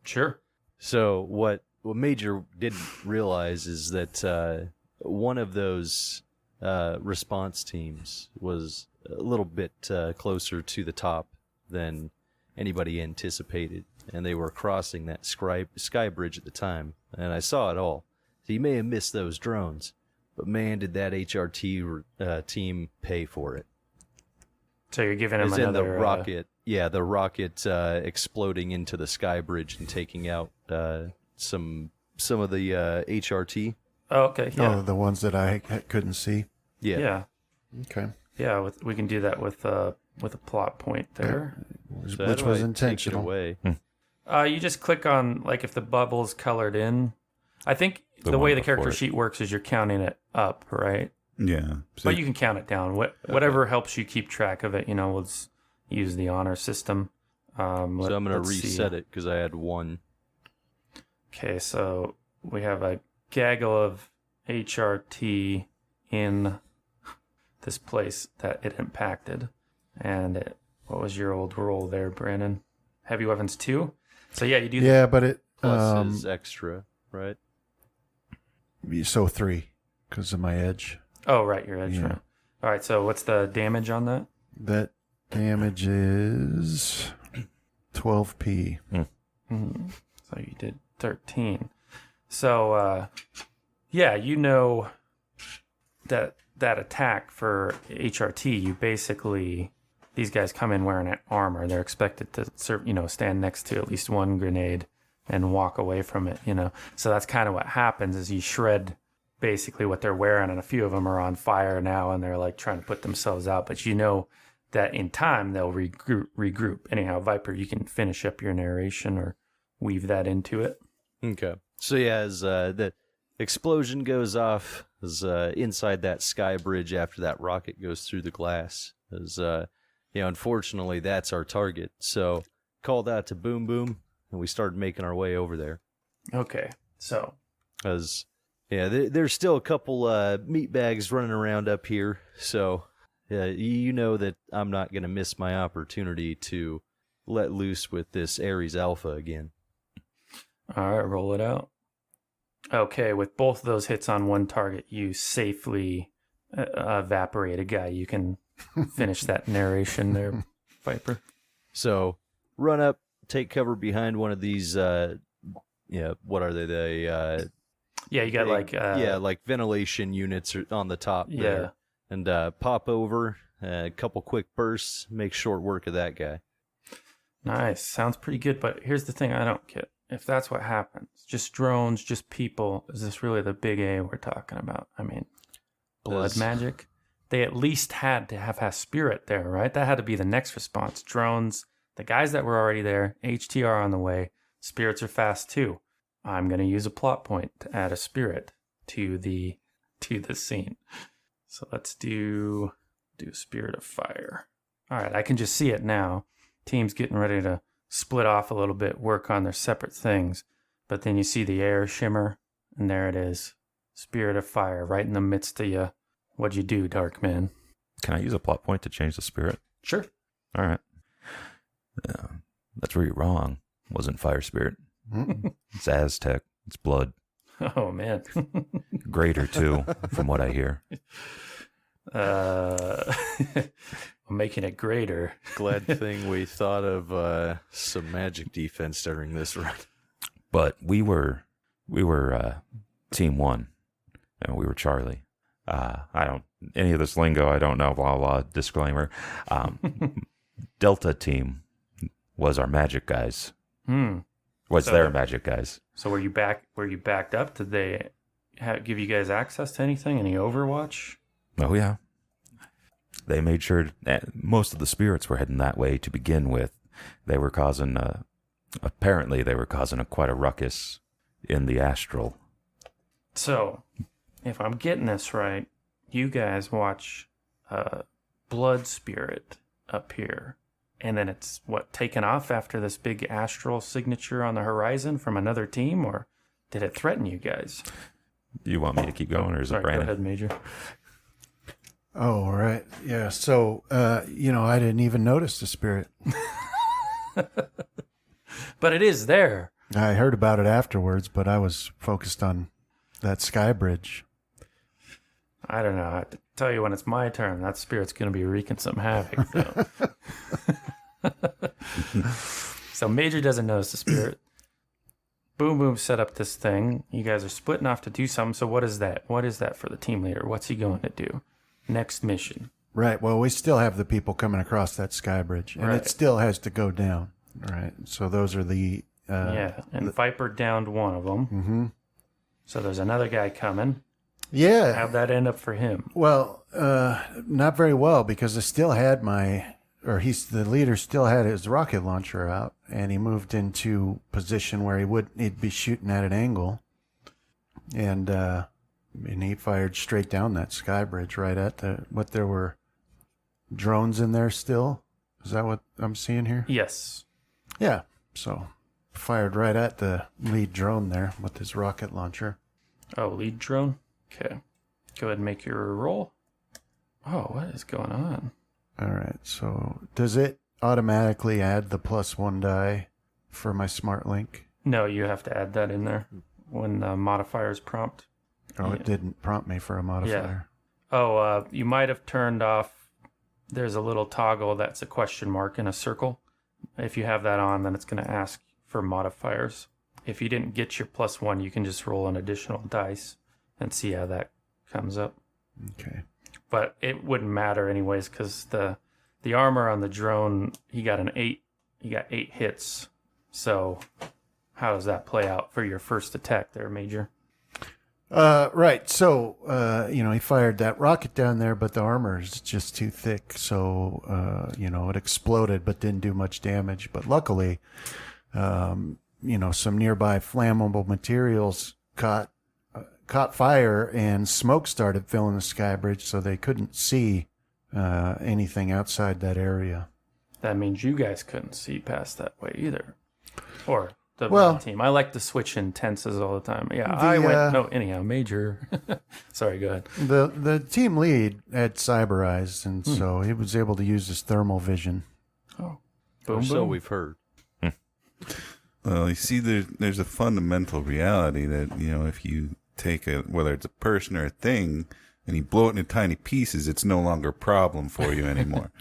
Sure. So what Major didn't realize is that one of those response teams was a little bit closer to the top than anybody anticipated, and they were crossing that sky bridge at the time, and I saw it all. So you may have missed those drones, but man, did that HRT team pay for it. So you're giving him As in another the rocket, the rocket exploding into the sky bridge and taking out some of the HRT. Oh, okay. Yeah. Oh, the ones that I couldn't see. Yeah. Yeah. Okay. Yeah. We can do that with a plot point there. Which So how do was I intentional. Take it away? You just click on, like, if the bubble's colored in. I think the The way one the character before it. sheet works is you're counting it up, right? Yeah. So But you can count it down. Whatever helps you keep track of it. We'll just use the honor system. So I'm going to let's see. reset it because I had one. Okay, so we have a gaggle of HRT in this place that it impacted. And what was your old roll there, Brandon? Heavy weapons 2? So yeah, you do Yeah, but it Plus is extra, right? so 3 because of my edge. Oh, right, your edge. Yeah. Right. All right, so what's the damage on that? That Damage is 12p. So you did 13. So, yeah, you know that attack for HRT, you basically, these guys come in wearing armor. They're expected to stand next to at least one grenade and walk away from it, So that's kind of what happens is you shred basically what they're wearing, and a few of them are on fire now, and they're like trying to put themselves out. But that in time they'll regroup. Anyhow, Viper, you can finish up your narration or weave that into it. Okay. So yeah, as the explosion goes off, as inside that sky bridge after that rocket goes through the glass, as unfortunately that's our target. So called out to Boom Boom, and we started making our way over there. Okay. So as there's still a couple meat bags running around up here, so you know that I'm not going to miss my opportunity to let loose with this Ares Alpha again. All right, roll it out. Okay, with both of those hits on one target, you safely evaporate a guy. You can finish that narration there, Viper. So run up, take cover behind one of these. What are they? You got like ventilation units on the top there. And pop over, a couple quick bursts, make short work of that guy. Nice. Sounds pretty good, but here's the thing I don't get. If that's what happens, just drones, just people, is this really the big A we're talking about? I mean, blood magic? They at least had to have spirit there, right? That had to be the next response. Drones, the guys that were already there, HTR on the way, spirits are fast too. I'm going to use a plot point to add a spirit to the scene. So let's do Spirit of Fire. All right, I can just see it now. Team's getting ready to split off a little bit, work on their separate things. But then you see the air shimmer, and there it is. Spirit of Fire, right in the midst of you. What'd you do, Dark Man? Can I use a plot point to change the spirit? Sure. All right. That's where you're wrong. It wasn't fire spirit. It's Aztec. It's blood. Oh, man. Greater, too, from what I hear. I'm making it greater. Glad thing we thought of some magic defense during this run. But we were team one, and we were Charlie. Any of this lingo, I don't know, blah, blah, disclaimer. Delta team was our magic guys. Their magic guys. So were you backed up? Did they give you guys access to anything? Any Overwatch? Oh, yeah. They made sure most of the spirits were heading that way to begin with. They were causing, apparently they were causing quite a ruckus in the astral. So, if I'm getting this right, you guys watch Blood Spirit appear, and then it's, taken off after this big astral signature on the horizon from another team, or did it threaten you guys? Do you want me to keep going, or is it Brandon? Go ahead, Major. Oh, right. Yeah. So, I didn't even notice the spirit. But it is there. I heard about it afterwards, but I was focused on that sky bridge. I don't know. I have to tell you when it's my turn, that spirit's going to be wreaking some havoc. So Major doesn't notice the spirit. Boom Boom set up this thing. You guys are splitting off to do something. So what is that? What is that for the team leader? What's he going to do? Next mission. Right. Well, we still have the people coming across that sky bridge, and it still has to go down. Right. So those are the... and Viper downed one of them. Mm-hmm. So there's another guy coming. Yeah. How'd that end up for him? Well, not very well, because I still had the leader still had his rocket launcher out, and he moved into position where he'd be shooting at an angle, and he fired straight down that sky bridge right at there were drones in there still. Is that what I'm seeing here? Yes. Yeah. So fired right at the lead drone there with his rocket launcher. Oh, lead drone? Okay. Go ahead and make your roll. Oh, what is going on? All right. So does it automatically add the +1 die for my smart link? No, you have to add that in there when the modifiers prompt. Oh, it didn't prompt me for a modifier. Yeah. Oh, you might have turned off there's a little toggle that's a question mark in a circle. If you have that on, then it's going to ask for modifiers. If you didn't get your +1, you can just roll an additional dice and see how that comes up. Okay. But it wouldn't matter anyways, because the armor on the drone, he got 8 hits. So how does that play out for your first attack there, Major? Right. So, he fired that rocket down there, but the armor is just too thick. So, it exploded, but didn't do much damage. But luckily, some nearby flammable materials caught fire, and smoke started filling the sky bridge, so they couldn't see anything outside that area. That means you guys couldn't see past that way either. Or the team. I like to switch in tenses all the time. Yeah, anyhow, Major. Sorry, go ahead. The team lead had cyber eyes, and so he was able to use his thermal vision. Oh. Boom, so we've heard. Well, you see, there's a fundamental reality that, if you take whether it's a person or a thing, and you blow it into tiny pieces, it's no longer a problem for you anymore.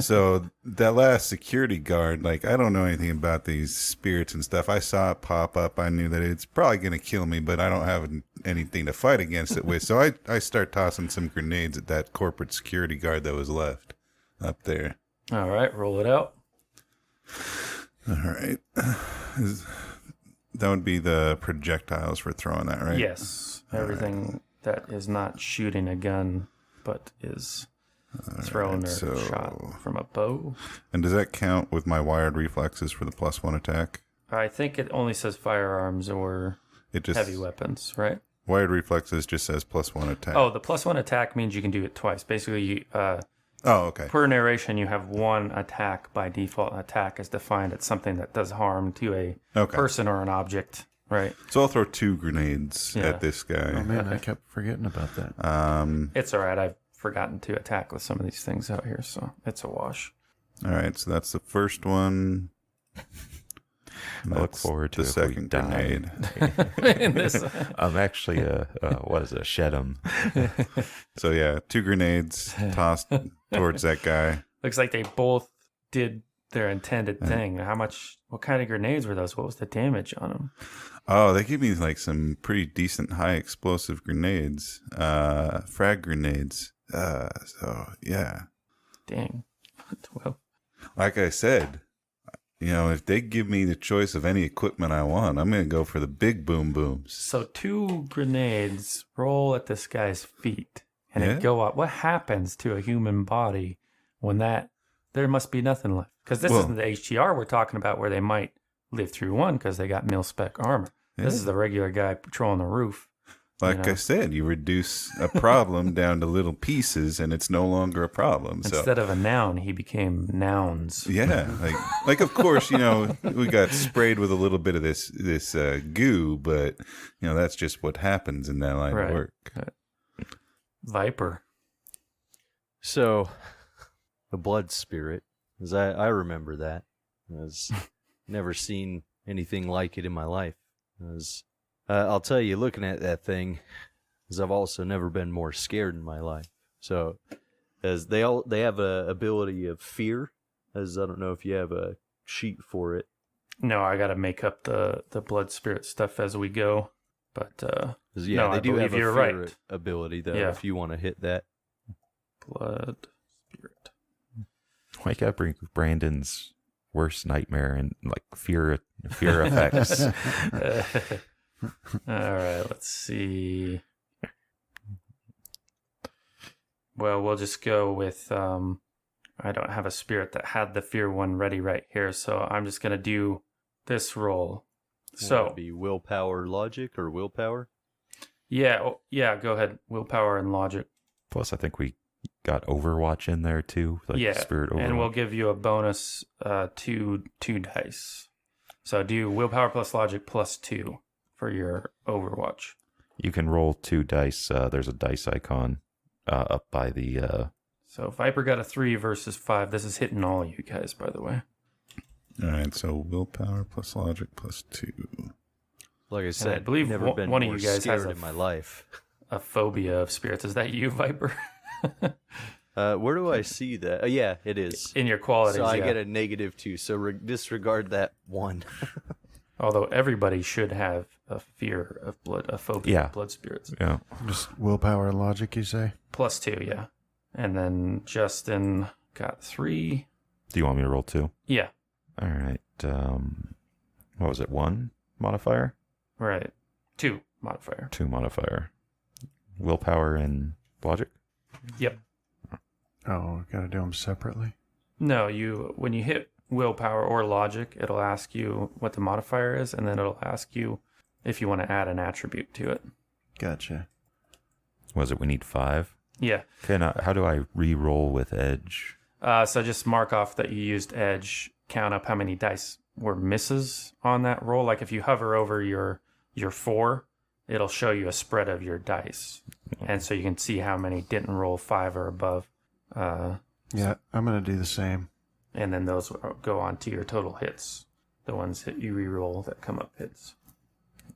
So that last security guard, I don't know anything about these spirits and stuff. I saw it pop up. I knew that it's probably going to kill me, but I don't have anything to fight against it with. So I start tossing some grenades at that corporate security guard that was left up there. All right, roll it out. All right. That would be the projectiles for throwing that, right? Yes. Everything that is not shooting a gun, but is thrown or shot from a bow. And does that count with my wired reflexes for the +1 attack? I think it only says firearms or heavy weapons, right? Wired reflexes just says +1 attack. Oh, the +1 attack means you can do it twice. Basically, okay. Per narration, you have one attack by default. Attack is defined as something that does harm to a person or an object, right? So I'll throw 2 grenades at this guy. Oh, man, I kept forgetting about that. It's all right. I've forgotten to attack with some of these things out here, so it's a wash. All right, so that's the first one. I look forward to the second grenade. In this. I'm actually a Shed'em. So yeah, 2 grenades tossed towards that guy. Looks like they both did their intended thing. What kind of grenades were those? What was the damage on them? Oh, they gave me some pretty decent high explosive grenades, frag grenades. So yeah. Dang. Well, like I said, if they give me the choice of any equipment I want, I'm going to go for the big boom booms. So 2 grenades roll at this guy's feet and it go up. What happens to a human body when there must be nothing left? Because this isn't the HTR we're talking about where they might live through one because they got mil-spec armor. Yeah. This is the regular guy patrolling the roof. Like I said, you reduce a problem down to little pieces, and it's no longer a problem. Instead of a noun, he became nouns. Yeah, like of course, we got sprayed with a little bit of this goo, but that's just what happens in that line of work. Viper. So, the blood spirit, as I remember that, I've never seen anything like it in my life. I'll tell you, looking at that thing, as I've also never been more scared in my life. So, as they have a ability of fear, as I don't know if you have a sheet for it. No, I got to make up the blood spirit stuff as we go. But they do have a fear ability though. Yeah. If you want to hit that, blood spirit. Why you gotta bring Brandon's worst nightmare and fear effects? All right, let's see. Well, we'll just go with, I don't have a spirit that had the fear one ready right here, so I'm just going to do this roll. So be willpower, logic, or willpower? Yeah, go ahead. Willpower and logic. Plus, I think we got Overwatch in there too. Spirit Overwatch. And we'll give you a bonus 2 dice. So do willpower plus logic plus 2. For your Overwatch. You can roll 2 dice. There's a dice icon up by the... So Viper got a 3 versus 5. This is hitting all you guys, by the way. All right, so willpower plus logic plus 2. Like I said, I believe never been one more of you guys has in my life. A phobia of spirits. Is that you, Viper? Where do I see that? Yeah, it is. In your qualities, So I yeah. get a -2, so disregard that 1. Although everybody should have a fear of blood, a phobia of blood spirits. Yeah. Just willpower and logic, you say? +2, yeah. And then Justin got 3. Do you want me to roll 2? Yeah, All right. What was it? 1 modifier? right. 2 modifier. 2 modifier. Willpower and logic? Yep. Oh, got to do them separately? No, when you hit willpower or logic, it'll ask you what the modifier is, and then it'll ask you if you want to add an attribute to it. Gotcha. Was it we need 5? Yeah. How do I re-roll with edge? So just mark off that you used edge, count up how many dice were misses on that roll. Like if you hover over your 4, it'll show you a spread of your dice. And so you can see how many didn't roll 5 or above. Yeah, I'm going to do the same. And then those go on to your total hits. The ones that you re-roll that come up hits.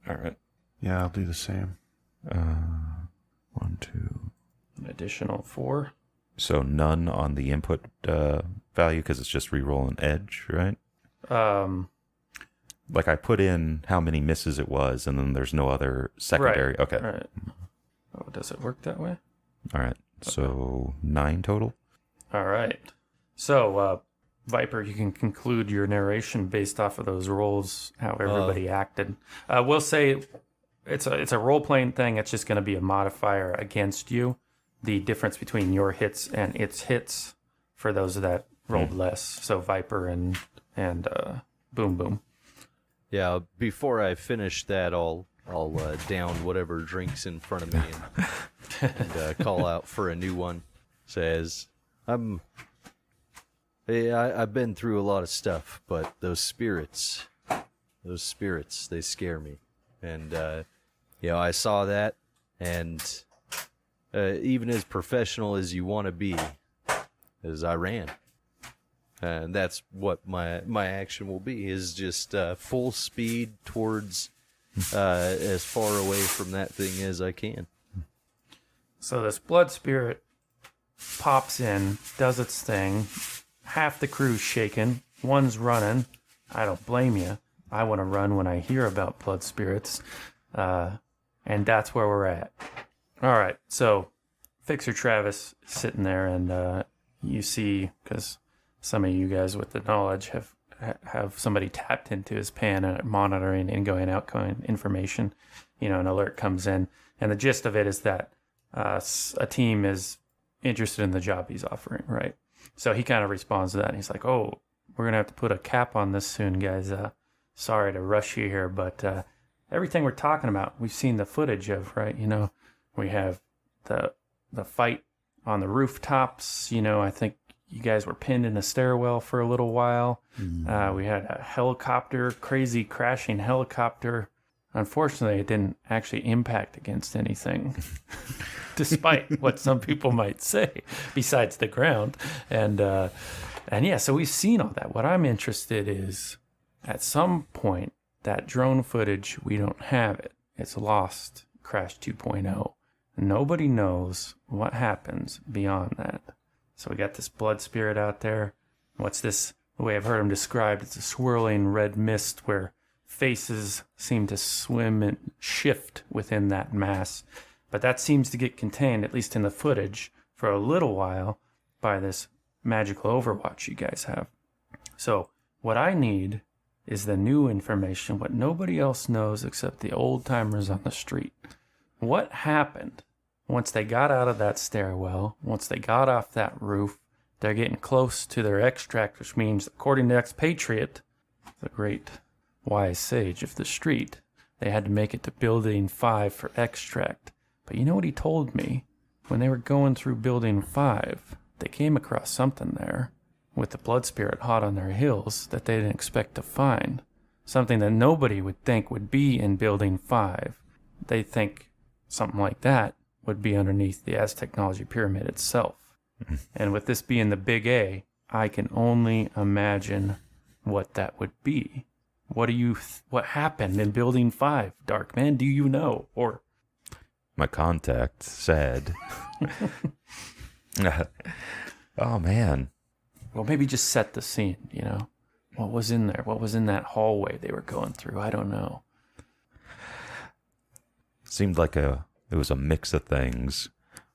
All right. Yeah, I'll do the same. 1, 2. An additional 4. So none on the input value because it's just re-roll and edge, right? Like I put in how many misses it was, and then there's no other secondary. Right, Okay. Right. Oh, does it work that way? All right. So 9 total. All right. So, Viper, you can conclude your narration based off of those rolls, how everybody acted. We'll say it's a role-playing thing. It's just going to be a modifier against you. The difference between your hits and its hits for those that rolled less. So Viper and Boom Boom. Yeah, before I finish that, I'll down whatever drinks in front of me and call out for a new one. Says, I've been through a lot of stuff, but those spirits, they scare me. And, I saw that, and even as professional as you want to be, as I ran. And that's what my action will be, is just full speed towards as far away from that thing as I can. So this blood spirit pops in, does its thing. Half the crew's shaking. One's running. I don't blame you. I want to run when I hear about blood spirits. And that's where we're at. All right. So Fixer Travis is sitting there, and you see, because some of you guys with the knowledge have somebody tapped into his pan and monitoring ingoing, outgoing information. An alert comes in. And the gist of it is that a team is interested in the job he's offering, right? So he kind of responds to that, and he's like, oh, we're going to have to put a cap on this soon, guys. Sorry to rush you here, but everything we're talking about, we've seen the footage of, right? We have the fight on the rooftops. I think you guys were pinned in a stairwell for a little while. We had a helicopter, crazy crashing helicopter. Unfortunately, it didn't actually impact against anything, despite what some people might say, besides the ground. And yeah, so we've seen all that. What I'm interested is, at some point, that drone footage, we don't have it. It's lost, Crash 2.0. Nobody knows what happens beyond that. So we got this blood spirit out there. What's this? The way I've heard him described, it's a swirling red mist where faces seem to swim and shift within that mass. But that seems to get contained, at least in the footage, for a little while by this magical overwatch you guys have. So what I need is the new information, what nobody else knows except the old timers on the street. What happened once they got out of that stairwell, once they got off that roof? They're getting close to their extract, which means, according to Expatriate, the great wise sage of the street, they had to make it to Building 5 for extract. But you know what he told me? When they were going through Building 5, they came across something there with the blood spirit hot on their heels that they didn't expect to find. Something that nobody would think would be in Building 5. They think something like that would be underneath the Aztec Technology Pyramid itself. And with this being the big A, I can only imagine what that would be. What happened in Building 5, Darkman? Do you know? Or My contact said Oh, man. Well, maybe just set the scene, you know? What was in there? What was in that hallway they were going through? I don't know. Seemed like it was a mix of things,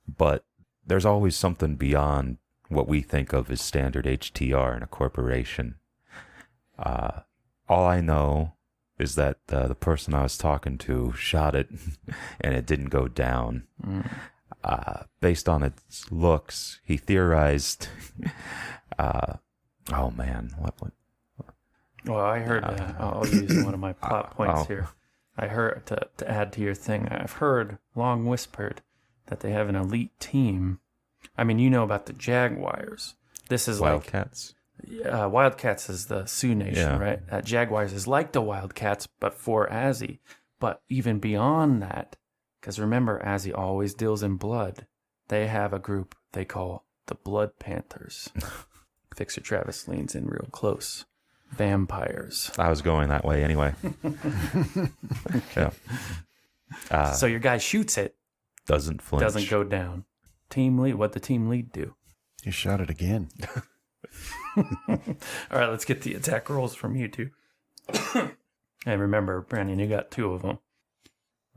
but there's always something beyond what we think of as standard HTR in a corporation. All I know is that the person I was talking to shot it, and it didn't go down. Based on its looks, he theorized. Oh man, what? Well, I heard. I'll use one of my plot points here. I heard to add to your thing. I've heard long whispered that they have an elite team. I mean, you know about the Jaguars. This is Wildcats. Wildcats is the Sioux Nation, Yeah. right? Jaguars is like the Wildcats, but for Azzy. But even beyond that, because remember, Azzy always deals in blood. They have a group they call the Blood Panthers. Fixer Travis leans in real close. Vampires. I was going that way anyway. Yeah. So your guy shoots it, Doesn't flinch. doesn't go down. Team lead. What'd the team lead do? You shot it again. All right, let's get the attack rolls from you two. And remember, Brandon, you got 2 of them.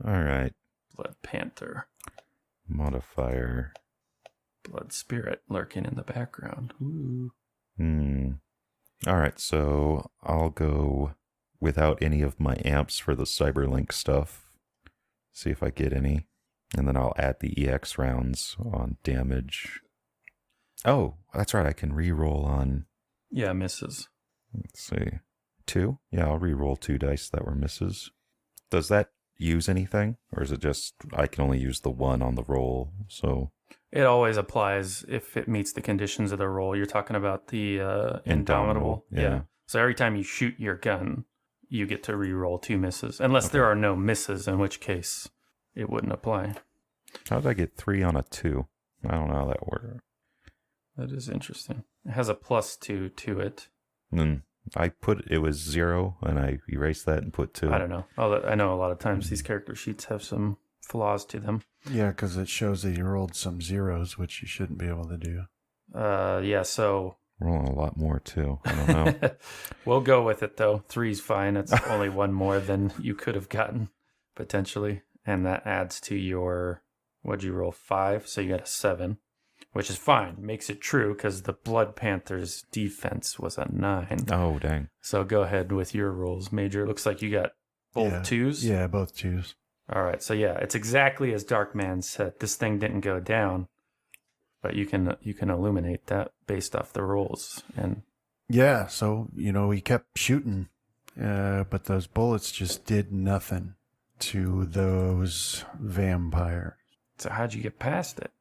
All right. Blood Panther, Modifier. Blood Spirit lurking in the background. Ooh. All right, so I'll go without any of my amps for the Cyberlink stuff. See if I get any. And then I'll add the EX rounds on damage. Oh, that's right. I can re-roll on, Yeah, misses. let's see, 2? Yeah, I'll re-roll 2 dice that were misses. Does that use anything? Or is it just I can only use the 1 on the roll? So It always applies if it meets the conditions of the roll. You're talking about the Indomitable. Yeah. So every time you shoot your gun, you get to re-roll 2 misses. Unless there are no misses, in which case it wouldn't apply. how did I get 3 on a 2? I don't know how that worked. That is interesting. It has a +2 to it. And then I put it was 0, and I erased that and put 2. I don't know. I know a lot of times these character sheets have some flaws to them. Yeah, because it shows that you rolled some zeros, which you shouldn't be able to do. Yeah, so Rolling a lot more too. I don't know. we'll go with it though. 3's fine. It's only 1 more than you could have gotten potentially. And that adds to your, what'd you roll, 5? So you got a 7, which is fine. Makes it true because the Blood Panthers defense was a 9. Oh, dang. So go ahead with your rolls, Major. Looks like you got both 2s. Yeah, both 2s. All right. So yeah, it's exactly as Darkman said. This thing didn't go down, but you can illuminate that based off the rolls. And Yeah, so, we kept shooting, but those bullets just did nothing to those vampires. so how'd you get past it?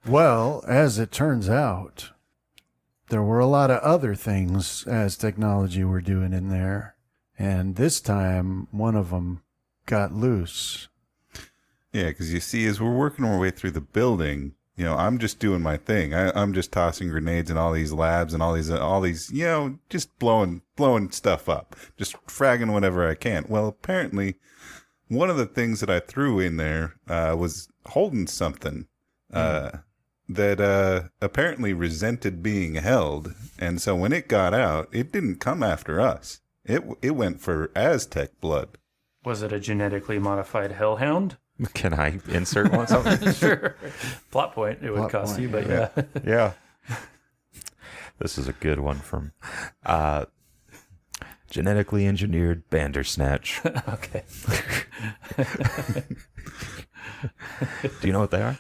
Well, as it turns out, there were a lot of other things as technology were doing in there. And this time, one of them got loose. Yeah, because you see, as we're working our way through the building, I'm just doing my thing. I'm just tossing grenades in all these labs and all these, just blowing stuff up, just fragging whatever I can. Well, apparently, one of the things that I threw in there was holding something that apparently resented being held, and so when it got out, it didn't come after us. It went for Aztec blood. Was it a genetically modified hellhound? Can I insert one? Sure. Plot point. It would Plot cost point, you, but yeah. yeah. Yeah. This is a good one from genetically engineered Bandersnatch. Okay. Do you know what they are?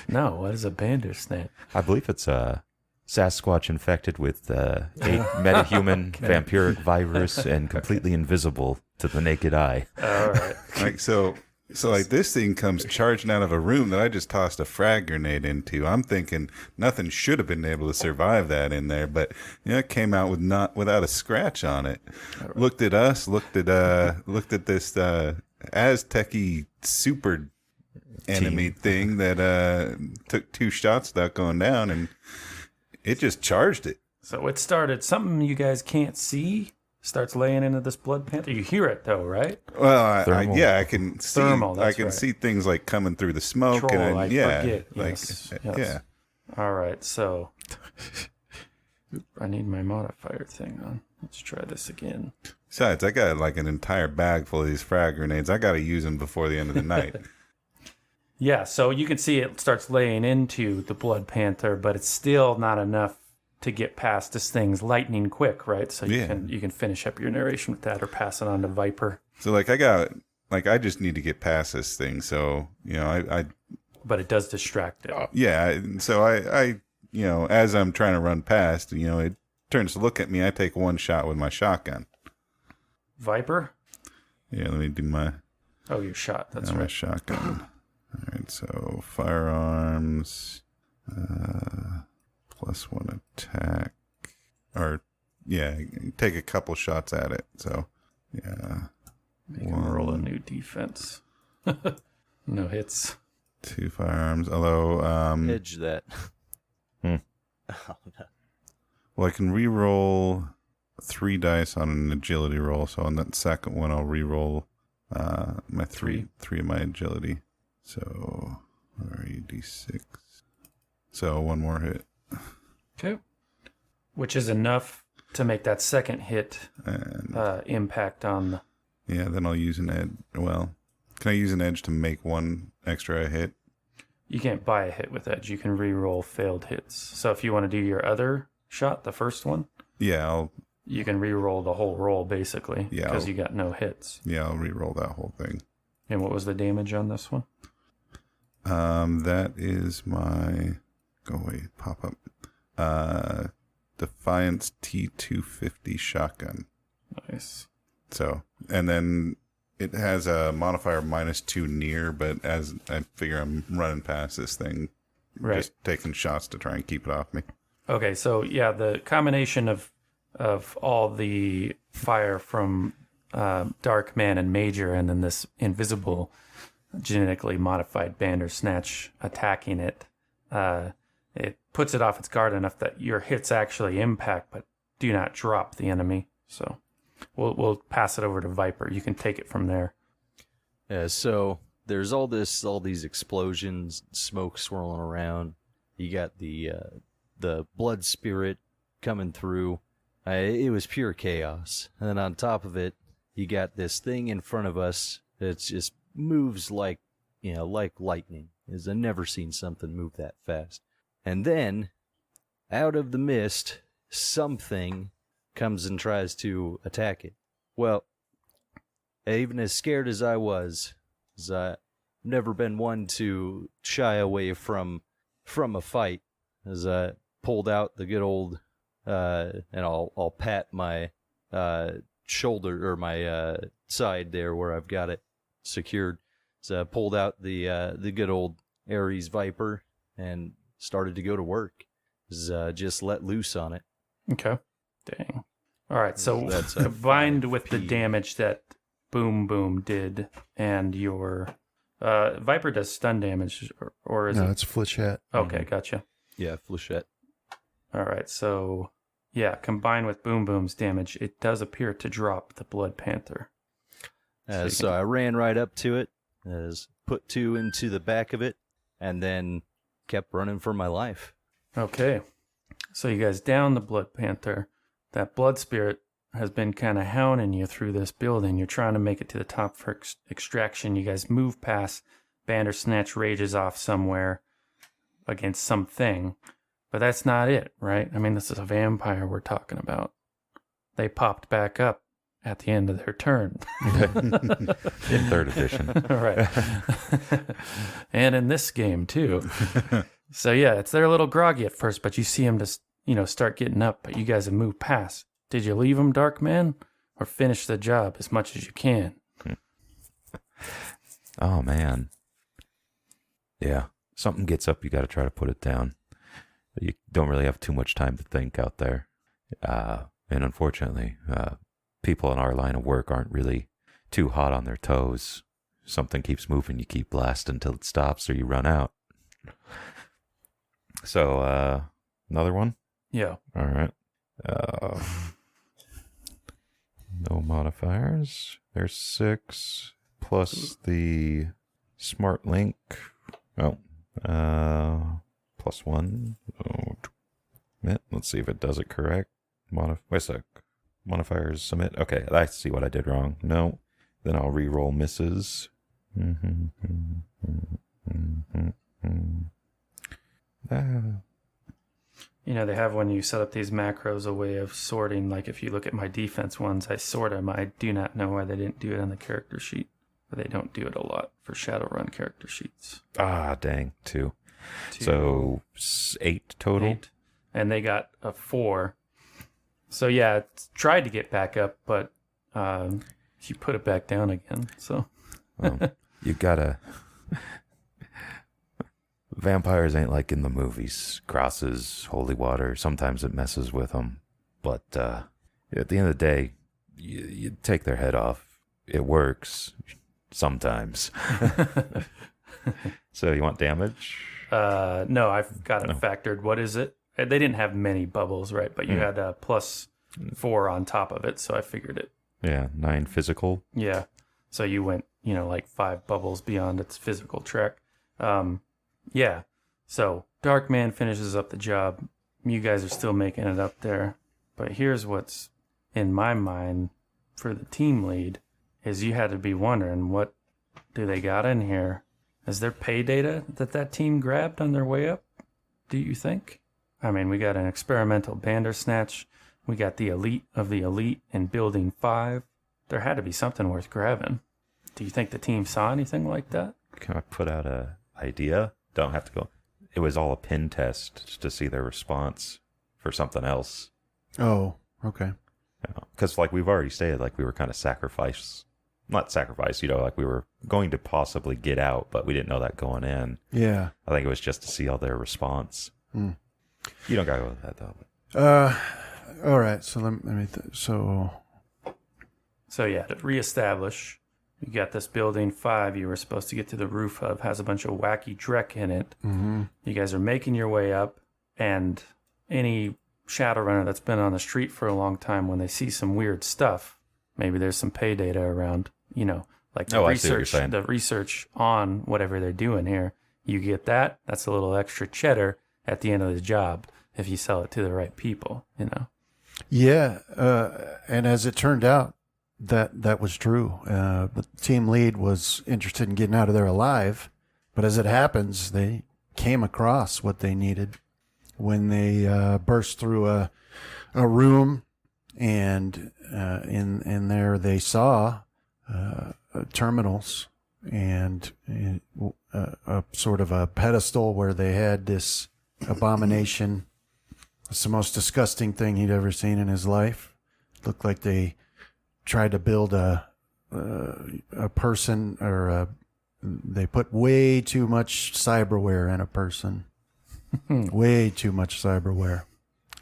No, what is a Bandersnatch? I believe it's a Sasquatch infected with a metahuman vampiric virus and completely invisible to the naked eye. All right. Like so like this thing comes charging out of a room that I just tossed a frag grenade into. I'm thinking nothing should have been able to survive that in there, but it came out without a scratch on it. Right. Looked at us, looked at this Aztec-y super enemy thing that took 2 shots without going down, and it just charged it. So it started something you guys can't see starts laying into this blood panther. You hear it though, right? Well, Thermal. I can see. Thermal, I that's can right. see things like coming through the smoke, Troll, and I yeah, forget. like Yes. yeah. All right, so I need my modifier thing on. Let's try this again. Besides, I got like an entire bag full of these frag grenades. I got to use them before the end of the night. Yeah, so you can see it starts laying into the blood panther, but it's still not enough to get past this thing's lightning quick, right? So you can finish up your narration with that or pass it on to Viper. So like I just need to get past this thing. So I But it does distract it. yeah. So I as I'm trying to run past, it turns to look at me. I take one shot with my shotgun. Viper? Yeah, let me do my Oh, your shot. That's my right. shotgun. All right, so firearms, +1 attack, or yeah, take a couple shots at it. So yeah, Make him roll a new defense. No hits. 2 firearms. Although, Edge that. Hmm. Oh, no. well, I can re-roll 3 dice on an agility roll. So on that second one, I'll re-roll my three of my agility. So where are you? D6. So 1 more hit. Okay. Which is enough to make that second hit And impact on the... yeah, then I'll use an edge. Well, can I use an edge to make 1 extra hit? You can't buy a hit with edge. You can re-roll failed hits. So if you want to do your other shot, the first one, Yeah, you can re-roll the whole roll basically. Yeah, Because I'll- you got no hits. I'll re-roll that whole thing. And what was the damage on this one? That is my pop up. Defiance T250 shotgun. Nice. So, and then it has a modifier -2 near, but as I figure I'm running past this thing, Right. just taking shots to try and keep it off me. Okay, so yeah, the combination of all the fire from Dark Man and Major, and then this invisible, genetically modified Bandersnatch attacking it, it puts it off its guard enough that your hits actually impact, but do not drop the enemy. So we'll pass it over to Viper. You can take it from there. Yeah, so there's all these explosions, smoke swirling around. You got the blood spirit coming through. It was pure chaos. And then on top of it, you got this thing in front of us that just moves like lightning. I've never seen something move that fast. And then, out of the mist, something comes and tries to attack it. Well, even as scared as I was, I've never been one to shy away from a fight. As I pulled out the good old, and I'll pat my shoulder or my side there where I've got it secured. So I pulled out the good old Ares Viper and started to go to work. Just let loose on it. Okay. Dang. All right, so That's a combined with the 5P. damage that Boom Boom did, and your Viper does stun damage, or is No, it? it's Flechette. Okay, gotcha. Yeah, Flechette. All right, so yeah, combined with Boom Boom's damage, it does appear to drop the Blood Panther. So I ran right up to it, put 2 into the back of it, and then kept running for my life. Okay, so you guys down the Blood Panther. That blood spirit has been kind of hounding you through this building. You're trying to make it to the top for extraction. You guys move past. Bandersnatch rages off somewhere against something. But that's not it, right? I mean, this is a vampire we're talking about. They popped back up at the end of their turn. In 3rd edition. All right. And in this game, too. So, yeah, it's they're a little groggy at first, but you see them just, start getting up, but you guys have moved past. Did you leave them, Dark Man? Or finish the job as much as you can? Oh, man. Yeah. Something gets up, you got to try to put it down. You don't really have too much time to think out there. And unfortunately, people in our line of work aren't really too hot on their toes. Something keeps moving, you keep blasting until it stops or you run out. So, another one? Yeah. All right. No modifiers. There's 6 plus the smart link. Oh, plus 1. Oh, let's see if it does it correct. Wait a sec. Modifiers submit. Okay, I see what I did wrong. No. Then I'll re-roll misses. You know, they have when you set up these macros a way of sorting. Like if you look at my defense ones, I sort them. I do not know why they didn't do it on the character sheet. But they don't do it a lot for Shadowrun character sheets. Ah, dang. 2. So 8 total. 8. And they got a 4. So yeah, it's tried to get back up, but you put it back down again. So You gotta... Vampires ain't like in the movies. Crosses, holy water. Sometimes it messes with them. But at the end of the day, you take their head off. It works. Sometimes. So you want damage? No, I've got it factored. What is it? They didn't have many bubbles, right? But you had a plus 4 on top of it, so I figured it. Yeah, 9 physical. Yeah. So you went, like 5 bubbles beyond its physical track. Yeah. So Darkman finishes up the job. You guys are still making it up there. But here's what's in my mind for the team lead is you had to be wondering, what do they got in here? Is there pay data that team grabbed on their way up, do you think? I mean, we got an experimental Bandersnatch. We got the elite of the elite in Building 5. There had to be something worth grabbing. Do you think the team saw anything like that? Can I put out a idea? Don't have to go. It was all a pin test to see their response for something else. Oh, okay. Because like we've already stated, like we were kind of not sacrifice, like we were going to possibly get out, but we didn't know that going in. Yeah. I think it was just to see all their response. You don't gotta go with that though. All right. So let me. So yeah, to reestablish, you got this Building 5 you were supposed to get to the roof of, has a bunch of wacky dreck in it. Mm-hmm. You guys are making your way up, and any Shadowrunner that's been on the street for a long time, when they see some weird stuff, maybe there's some pay data around, like the research on whatever they're doing here. You get that, that's a little extra cheddar at the end of the job if you sell it to the right people, Yeah, and as it turned out, that was true. The team lead was interested in getting out of there alive, but as it happens, they came across what they needed when they burst through a room, and in there they saw terminals and a sort of a pedestal where they had this abomination. It's the most disgusting thing he'd ever seen in his life. Looked like they tried to build a person, or they put way too much cyberware in a person. Way too much cyberware.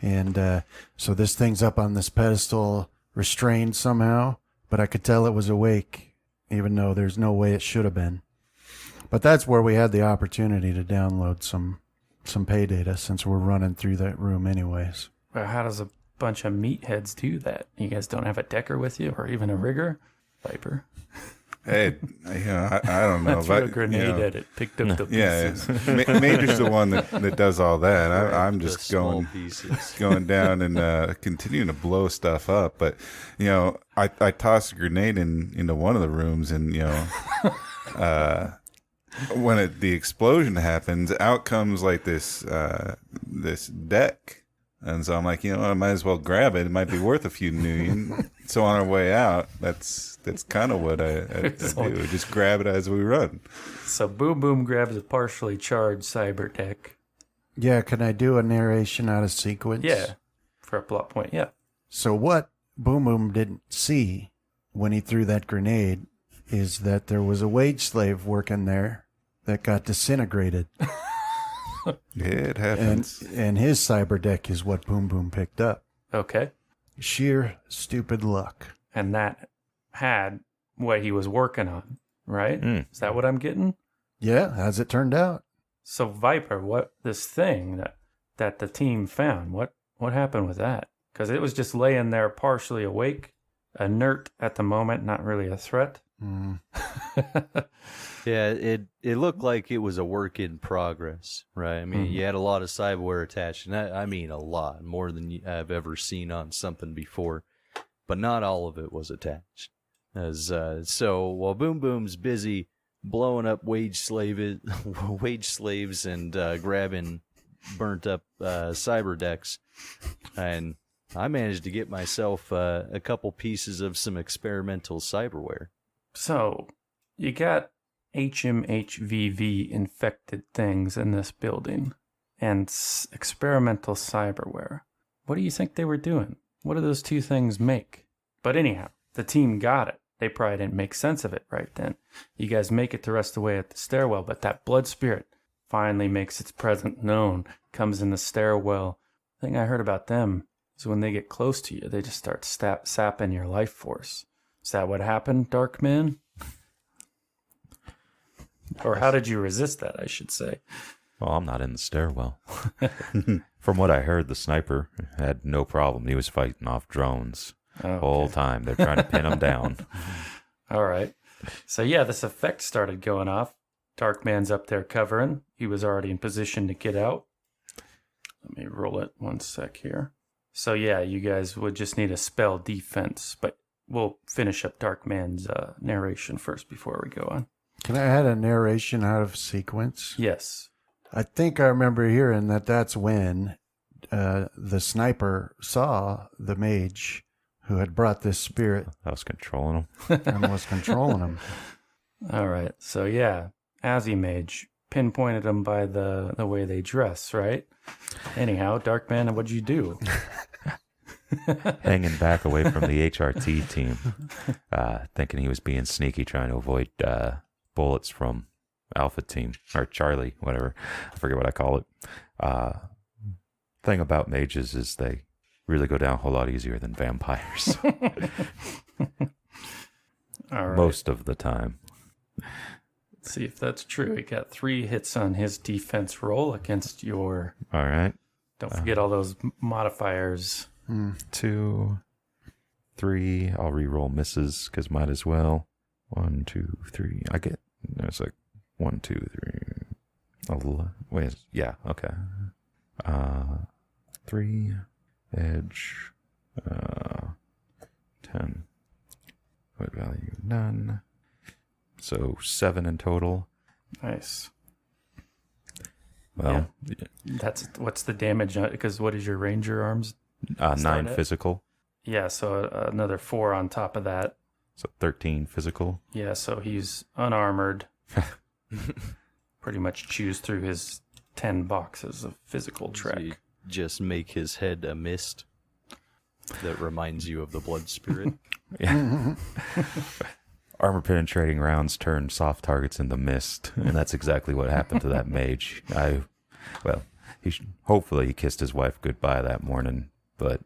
And so this thing's up on this pedestal, restrained somehow, but I could tell it was awake, even though there's no way it should have been. But that's where we had the opportunity to download some pay data, since we're running through that room anyways. Well, how does a bunch of meatheads do that? You guys don't have a decker with you, or even a rigger? Viper. Hey, I don't know. I threw a grenade at it, picked up the pieces. Yeah. Major's the one that does all that. I'm just going down and continuing to blow stuff up. But I tossed a grenade into one of the rooms, and when the explosion happens, out comes like this deck. And so I'm like, I might as well grab it. It might be worth a few million. So on our way out, that's kind of what I do. Just grab it as we run. So Boom Boom grabs a partially charged cyber deck. Yeah, can I do a narration out of sequence? Yeah, for a plot point, yeah. So what Boom Boom didn't see when he threw that grenade is that there was a wage slave working there that got disintegrated. Yeah, it happens. And his cyber deck is what Boom Boom picked up. Okay. Sheer stupid luck. And that had what he was working on, right? Is that what I'm getting? Yeah, as it turned out. So Viper, what this thing that the team found, what happened with that? Because it was just laying there partially awake inert at the moment, not really a threat. Yeah, it looked like it was a work in progress, right? I mean, you had a lot of cyberware attached, and I mean a lot, more than I've ever seen on something before, but not all of it was attached. So while Boom Boom's busy blowing up wage slaves and grabbing burnt up cyber decks, and I managed to get myself a couple pieces of some experimental cyberware. So, you got HMHVV infected things in this building and experimental cyberware. What do you think they were doing? What do those two things make? But anyhow, the team got it. They probably didn't make sense of it right then. You guys make it the rest of the way at the stairwell, but that blood spirit finally makes its presence known, comes in the stairwell. The thing I heard about them is when they get close to you, they just start sapping your life force. Is that what happened, Dark Man? Or how did you resist that, I should say? Well, I'm not in the stairwell. From what I heard, the sniper had no problem. He was fighting off drones the whole time. They're trying to pin him down. All right. So, yeah, this effect started going off. Dark Man's up there covering. He was already in position to get out. Let me roll it 1 sec here. So, yeah, you guys would just need a spell defense, but we'll finish up Dark Man's narration first before we go on. Can I add a narration out of sequence? Yes. I think I remember hearing that's when the sniper saw the mage who had brought this spirit I was controlling him. and was controlling him. All right. So, yeah, Azzy-Mage pinpointed them by the way they dress, right? Anyhow, Dark Man, what'd you do? Hanging back away from the HRT team, thinking he was being sneaky, trying to avoid bullets from Alpha Team, or Charlie, whatever. I forget what I call it. Thing about mages is they really go down a whole lot easier than vampires. All right. Most of the time. Let's see if that's true. He got 3 hits on his defense roll against your... All right. Don't forget all those modifiers. 2, 3. I'll re-roll misses because might as well. 1, 2, 3. I get... There's like 1, 2, 3. Wait, yeah, okay. 3, edge, 10. What value? None. So 7 in total. Nice. Well, That's what's the damage? Because what is your ranger arms? 9 physical. Yeah, so another 4 on top of that. So 13 physical. Yeah, so he's unarmored. Pretty much chews through his 10 boxes of physical So you trek. just make his head a mist that reminds you of the blood spirit. Yeah. Armor penetrating rounds turn soft targets into mist, and that's exactly what happened to that mage. Hopefully he kissed his wife goodbye that morning, but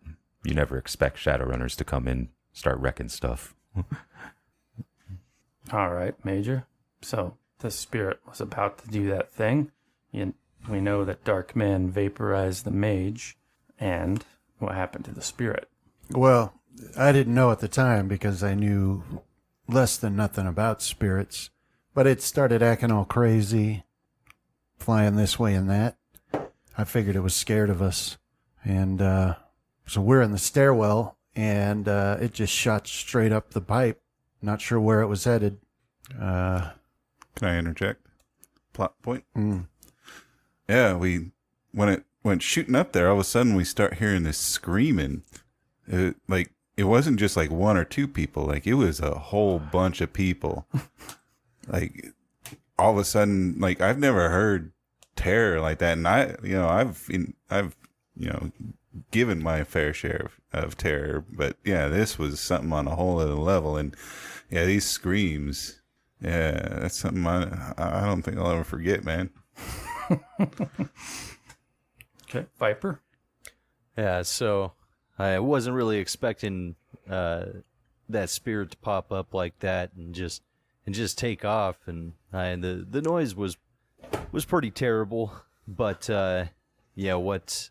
you never expect Shadowrunners to come in, start wrecking stuff. All right, Major. So the spirit was about to do that thing. We know that Dark Man vaporized the mage. And what happened to the spirit? Well, I didn't know at the time because I knew less than nothing about spirits, but it started acting all crazy, flying this way and that. I figured it was scared of us. And so we're in the stairwell, and it just shot straight up the pipe. Not sure where it was headed. Can I interject? Plot point? Yeah, when it went shooting up there, all of a sudden we start hearing this screaming. It wasn't just like 1 or 2 people. Like, it was a whole bunch of people. Like, all of a sudden, like, I've never heard terror like that. And I've given my fair share of terror. But yeah, this was something on a whole other level. And yeah, these screams, yeah, that's something I don't think I'll ever forget, man. Okay, Viper. Yeah, so I wasn't really expecting that spirit to pop up like that and just take off, and the noise was pretty terrible. But yeah, what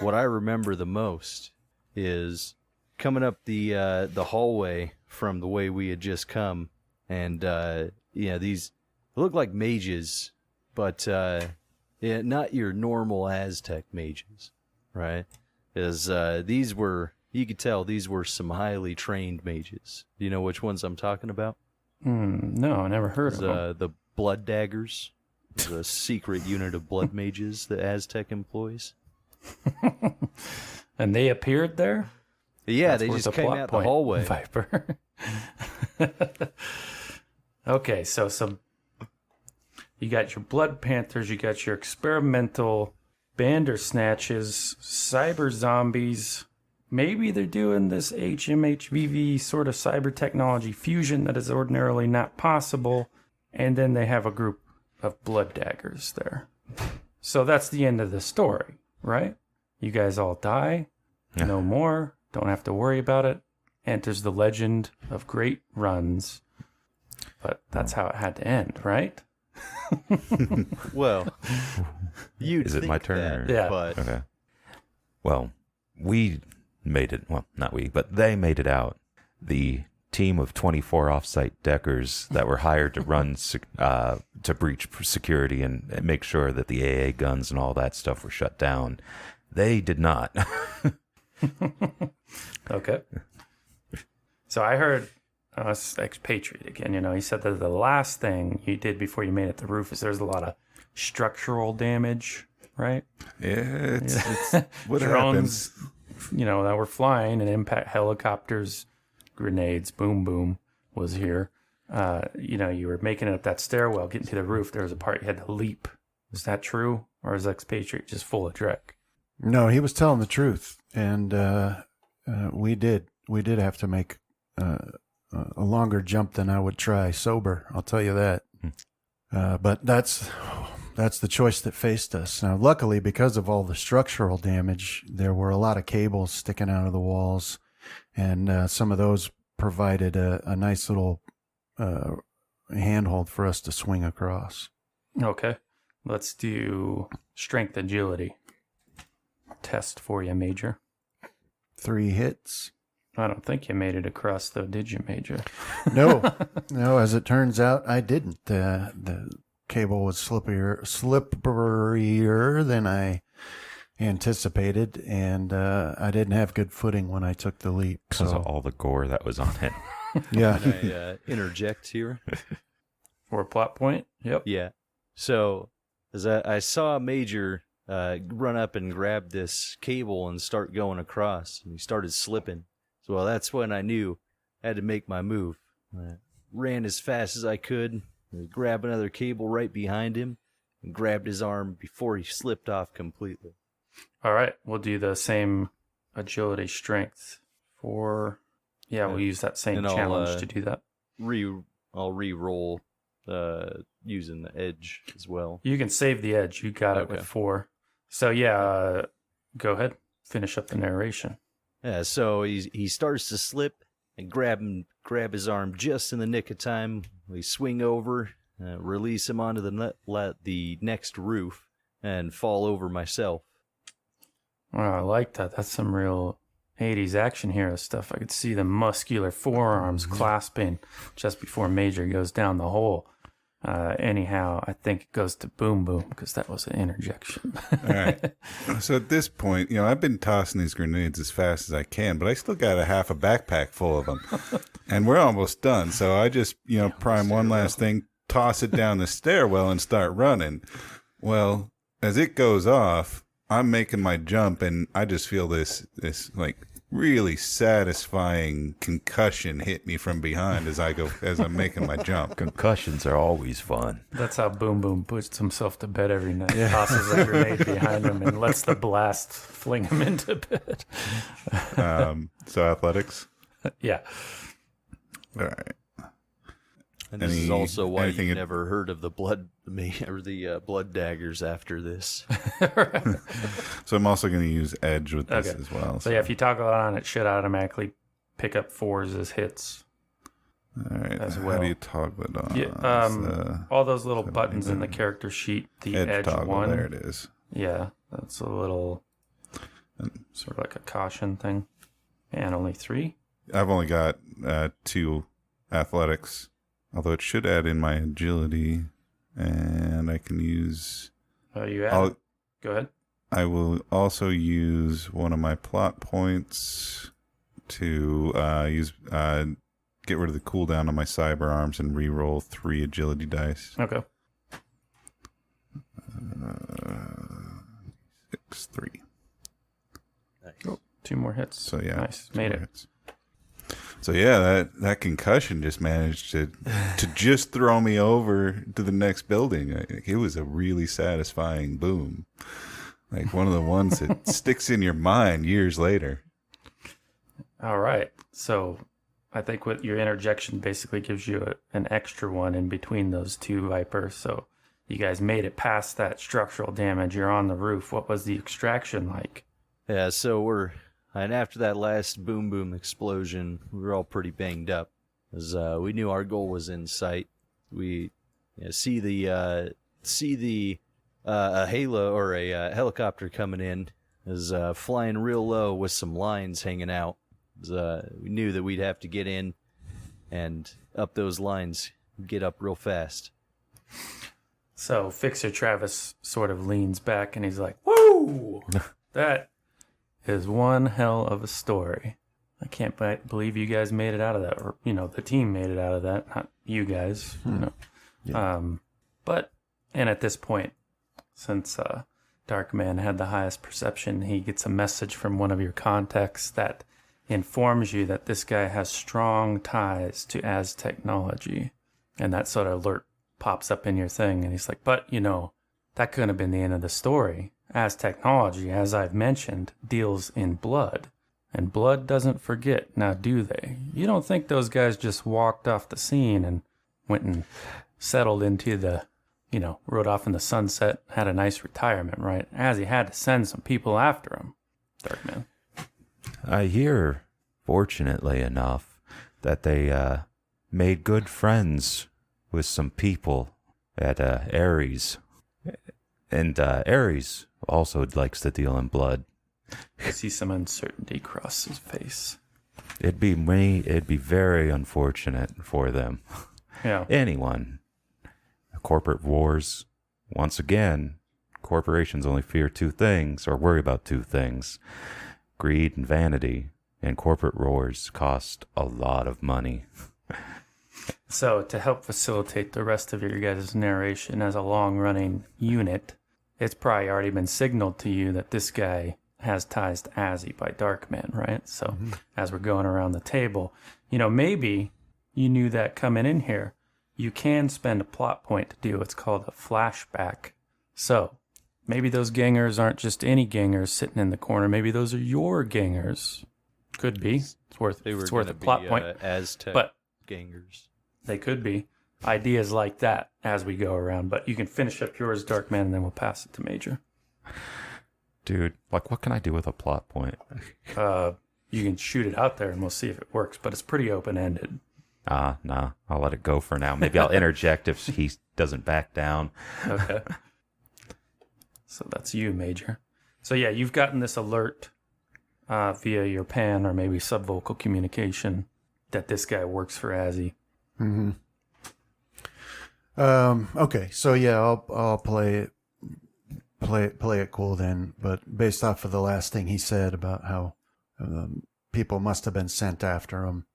I remember the most is coming up the hallway from the way we had just come, and these look like mages, but not your normal Aztec mages, right? Because these were, you could tell these were some highly trained mages. Do you know which ones I'm talking about? No, I never heard of them. The Blood Daggers, the secret unit of blood mages that Aztec employs. And they appeared there? Yeah, That's they worth just a came plot out the point, hallway. Viper. Okay, so you got your Blood Panthers, you got your experimental Bandersnatches, cyber zombies. Maybe they're doing this HMHVV sort of cyber technology fusion that is ordinarily not possible. And then they have a group of Blood Daggers there. So that's the end of the story, right? You guys all die. Yeah. No more. Don't have to worry about it. Enters the legend of great runs. But that's how it had to end, right? Well, you'd Is it think my turn? that, Or? Yeah. but Okay. Well, we made it. Well, not we, but they made it out. The team of 24 off-site deckers that were hired to run to breach security and make sure that the AA guns and all that stuff were shut down. They did not. Okay. So I heard expatriate again. You know, he said that the last thing you did before you made it to the roof is there's a lot of structural damage, right? Yeah, it's what Drones, happens. you know, that were flying and impact helicopters, grenades, boom, boom was here. You know, you were making it up that stairwell, getting to the roof. There was a part you had to leap. Is that true? Or is expatriate just full of dreck? No, he was telling the truth, and we did have to make a longer jump than I would try sober. I'll tell you that. But that's the choice that faced us. Now, luckily, because of all the structural damage, there were a lot of cables sticking out of the walls, and some of those provided a nice little handhold for us to swing across. Okay. Let's do strength agility test for you, Major. 3 hits. I don't think you made it across, though, did you, Major? No, as it turns out, I didn't. The cable was slipperier than I anticipated, and I didn't have good footing when I took the leap. Because So, of all the gore that was on it. yeah. Can I interject here? For a plot point? Yep. Yeah. So, as I saw Major run up and grab this cable and start going across, and he started slipping. So, well, that's when I knew I had to make my move. I ran as fast as I could, grabbed another cable right behind him, and grabbed his arm before he slipped off completely. All right. We'll do the same agility strength for... Yeah, we'll use that same And I'll, challenge to do that. I'll re-roll using the edge as well. You can save the edge. You got it Okay. with 4. So, yeah, go ahead. Finish up the narration. Yeah, so he starts to slip and grab his arm just in the nick of time. We swing over, release him onto the next roof, and fall over myself. Wow, I like that. That's some real 80s action hero stuff. I could see the muscular forearms clasping just before Major goes down the hole. Anyhow, I think it goes to Boom Boom because that was an interjection. All right. So at this point, you know, I've been tossing these grenades as fast as I can, but I still got a half a backpack full of them. And we're almost done. So I just, you know, prime one last thing, toss it down the stairwell and start running. Well, as it goes off, I'm making my jump and I just feel this like really satisfying concussion hit me from behind as I'm making my jump. Concussions are always fun. That's how Boom Boom puts himself to bed every night. Tosses a grenade behind him and lets the blast fling him into bed. So athletics. Yeah. All right. And this is also why anything you've never heard of the blood daggers after this. So I'm also going to use edge with this Okay. as well. So, yeah, if you toggle it on, it should automatically pick up 4s as hits. All right. as How well. do you toggle it on? Yeah, all those little buttons in the character sheet, the edge toggle. one. There it is. Yeah, that's a little sort of like a caution thing. And only 3? I've only got 2 athletics, although it should add in my agility, and I can use... You add. Go ahead. I will also use one of my plot points to get rid of the cooldown on my cyber arms and re-roll 3 agility dice. Okay. 6, 3. Nice. Oh, 2 more hits. So yeah, Nice. Made it. hits. So yeah, that concussion just managed to just throw me over to the next building. It was a really satisfying boom, like one of the ones that sticks in your mind years later. All right. So I think what your interjection basically gives you an extra one in between those 2 Vipers. So you guys made it past that structural damage. You're on the roof. What was the extraction like? Yeah, so and after that last boom explosion, we were all pretty banged up, as we knew our goal was in sight. We see a halo or a helicopter coming in, is flying real low with some lines hanging out. We knew that we'd have to get in and up those lines, get up real fast. So Fixer Travis sort of leans back and he's like, "Woo! That is one hell of a story. I can't believe you guys made it out of that. Or, the team made it out of that. Not you guys, Yeah. And at this point, since Darkman had the highest perception, he gets a message from one of your contacts that informs you that this guy has strong ties to Az technology. And that sort of alert pops up in your thing. And he's like, but, that couldn't have been the end of the story. Az technology, as I've mentioned, deals in blood. And blood doesn't forget, now do they? You don't think those guys just walked off the scene and went and settled into the, rode off in the sunset, had a nice retirement, right? Az he had to send some people after him, Darkman. I hear, fortunately enough, that they made good friends with some people at Ares. And Ares also likes to deal in blood. I see some uncertainty cross his face. It'd be very unfortunate for them. Yeah. Anyone. Corporate wars. Once again, corporations only fear 2 things, or worry about 2 things. Greed and vanity. And corporate wars cost a lot of money. So to help facilitate the rest of your guys' narration as a long-running unit, it's probably already been signaled to you that this guy has ties to Azzy by Darkman, right? So as we're going around the table, maybe you knew that coming in here. You can spend a plot point to do what's called a flashback. So maybe those gangers aren't just any gangers sitting in the corner. Maybe those are your gangers. Could be. It's worth a plot point. Aztec but gangers. They could be. Ideas like that as we go around. But you can finish up yours, Darkman, and then we'll pass it to Major. Dude, what can I do with a plot point? You can shoot it out there and we'll see if it works. But it's pretty open-ended. Nah. I'll let it go for now. Maybe I'll interject if he doesn't back down. Okay. So that's you, Major. So yeah, you've gotten this alert via your PAN or maybe subvocal communication that this guy works for Azzy. Mm-hmm. Okay, so yeah, I'll play it cool then. But based off of the last thing he said about how people must have been sent after him,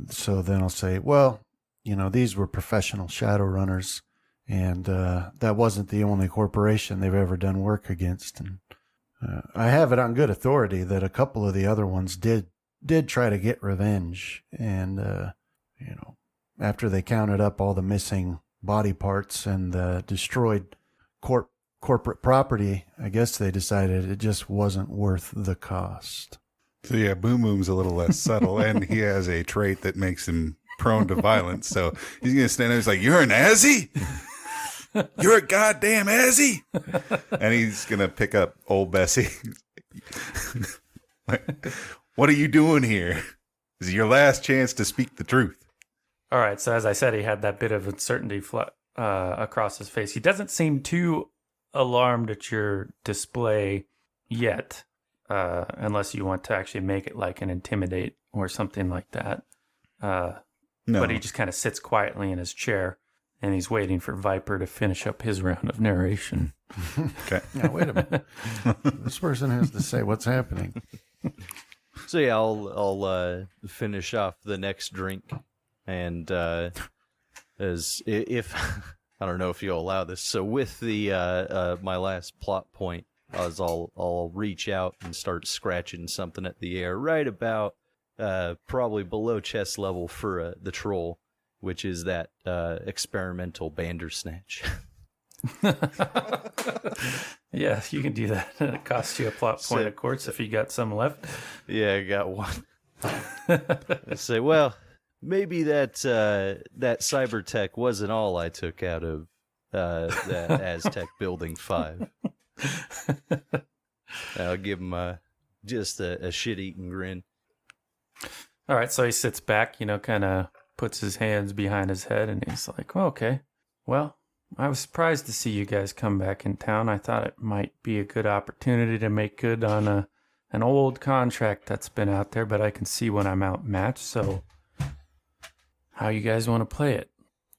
so then I'll say, well, these were professional Shadowrunners, and that wasn't the only corporation they've ever done work against. And I have it on good authority that a couple of the other ones did try to get revenge, and after they counted up all the missing body parts and the destroyed corporate property, I guess they decided it just wasn't worth the cost. So yeah, Boom Boom's a little less subtle, and he has a trait that makes him prone to violence. So he's gonna stand there. He's like, "You're an Azzy? You're a goddamn Azzy!" And he's gonna pick up old Bessie. What are you doing here? This is your last chance to speak the truth. All right, so as I said, he had that bit of uncertainty across his face. He doesn't seem too alarmed at your display yet. unless you want to actually make it like an intimidate or something like that. No. But he just kind of sits quietly in his chair, and he's waiting for Viper to finish up his round of narration. Okay. Now, wait a minute. This person has to say what's happening. So yeah, I'll finish off the next drink, and as if I don't know if you'll allow this. So with the my last plot point, as I'll reach out and start scratching something at the air right about probably below chest level for the troll, which is that experimental Bandersnatch. Yeah, you can do that. It costs you a plot point, of course, if you got some left. Yeah, I got one. I say, well, maybe that cyber tech wasn't all I took out of that Aztec Building 5. I'll give him just a shit-eating grin. All right, so he sits back, kind of puts his hands behind his head, and he's like, oh, okay, well, I was surprised to see you guys come back in town. I thought it might be a good opportunity to make good on an old contract that's been out there, but I can see when I'm outmatched, so how you guys want to play it?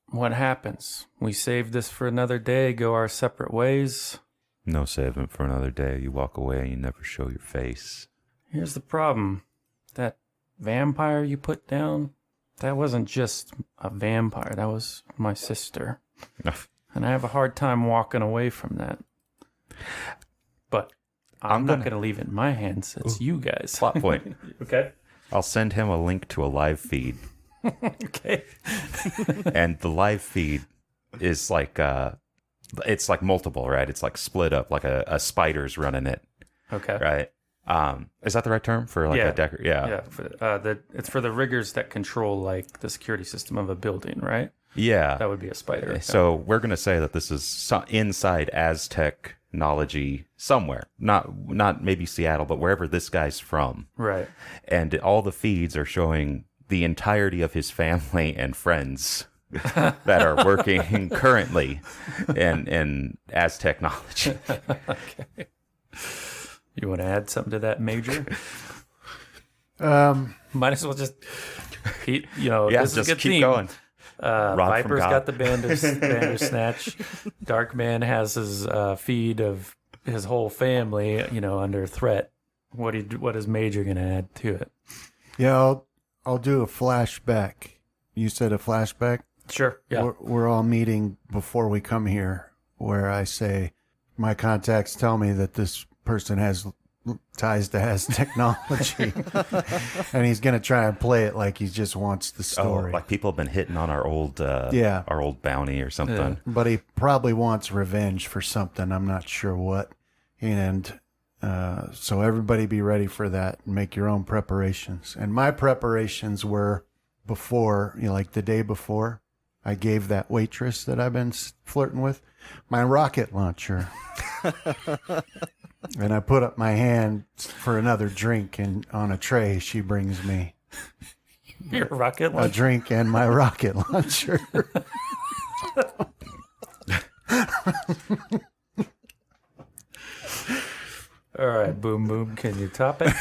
What happens? We save this for another day, go our separate ways? No saving for another day. You walk away and you never show your face. Here's the problem. That vampire you put down, that wasn't just a vampire. That was my sister. And I have a hard time walking away from that. But I'm not going to leave it in my hands. It's you guys. Plot point. Okay. I'll send him a link to a live feed. Okay. And the live feed is like, it's like multiple, right? It's like split up, like a spider's running it. Okay. Right. Is that the right term for like a decker? Yeah. Yeah. It's for the riggers that control like the security system of a building, right? Yeah. That would be a spider. So we're going to say that this is inside Aztec technology somewhere, not maybe Seattle, but wherever this guy's from. Right. And all the feeds are showing the entirety of his family and friends that are working currently in Aztec technology. Okay. You want to add something to that, Major? Might as well just keep, this is a good keep theme. going. Viper's got the Bandersnatch. Darkman has his feed of his whole family, under threat. What is Major going to add to it? Yeah, I'll do a flashback. You said a flashback? Sure. Yeah. We're all meeting before we come here, where I say my contacts tell me that this person has ties to technology, and he's gonna try and play it like he just wants the story. Like people have been hitting on our old bounty or something. Yeah. But he probably wants revenge for something. I'm not sure what. And so everybody be ready for that and make your own preparations. And my preparations were before, like the day before, I gave that waitress that I've been flirting with my rocket launcher. And I put up my hand for another drink, and on a tray she brings me Your rocket a launcher. drink and my rocket launcher. All right, Boom Boom, can you top it?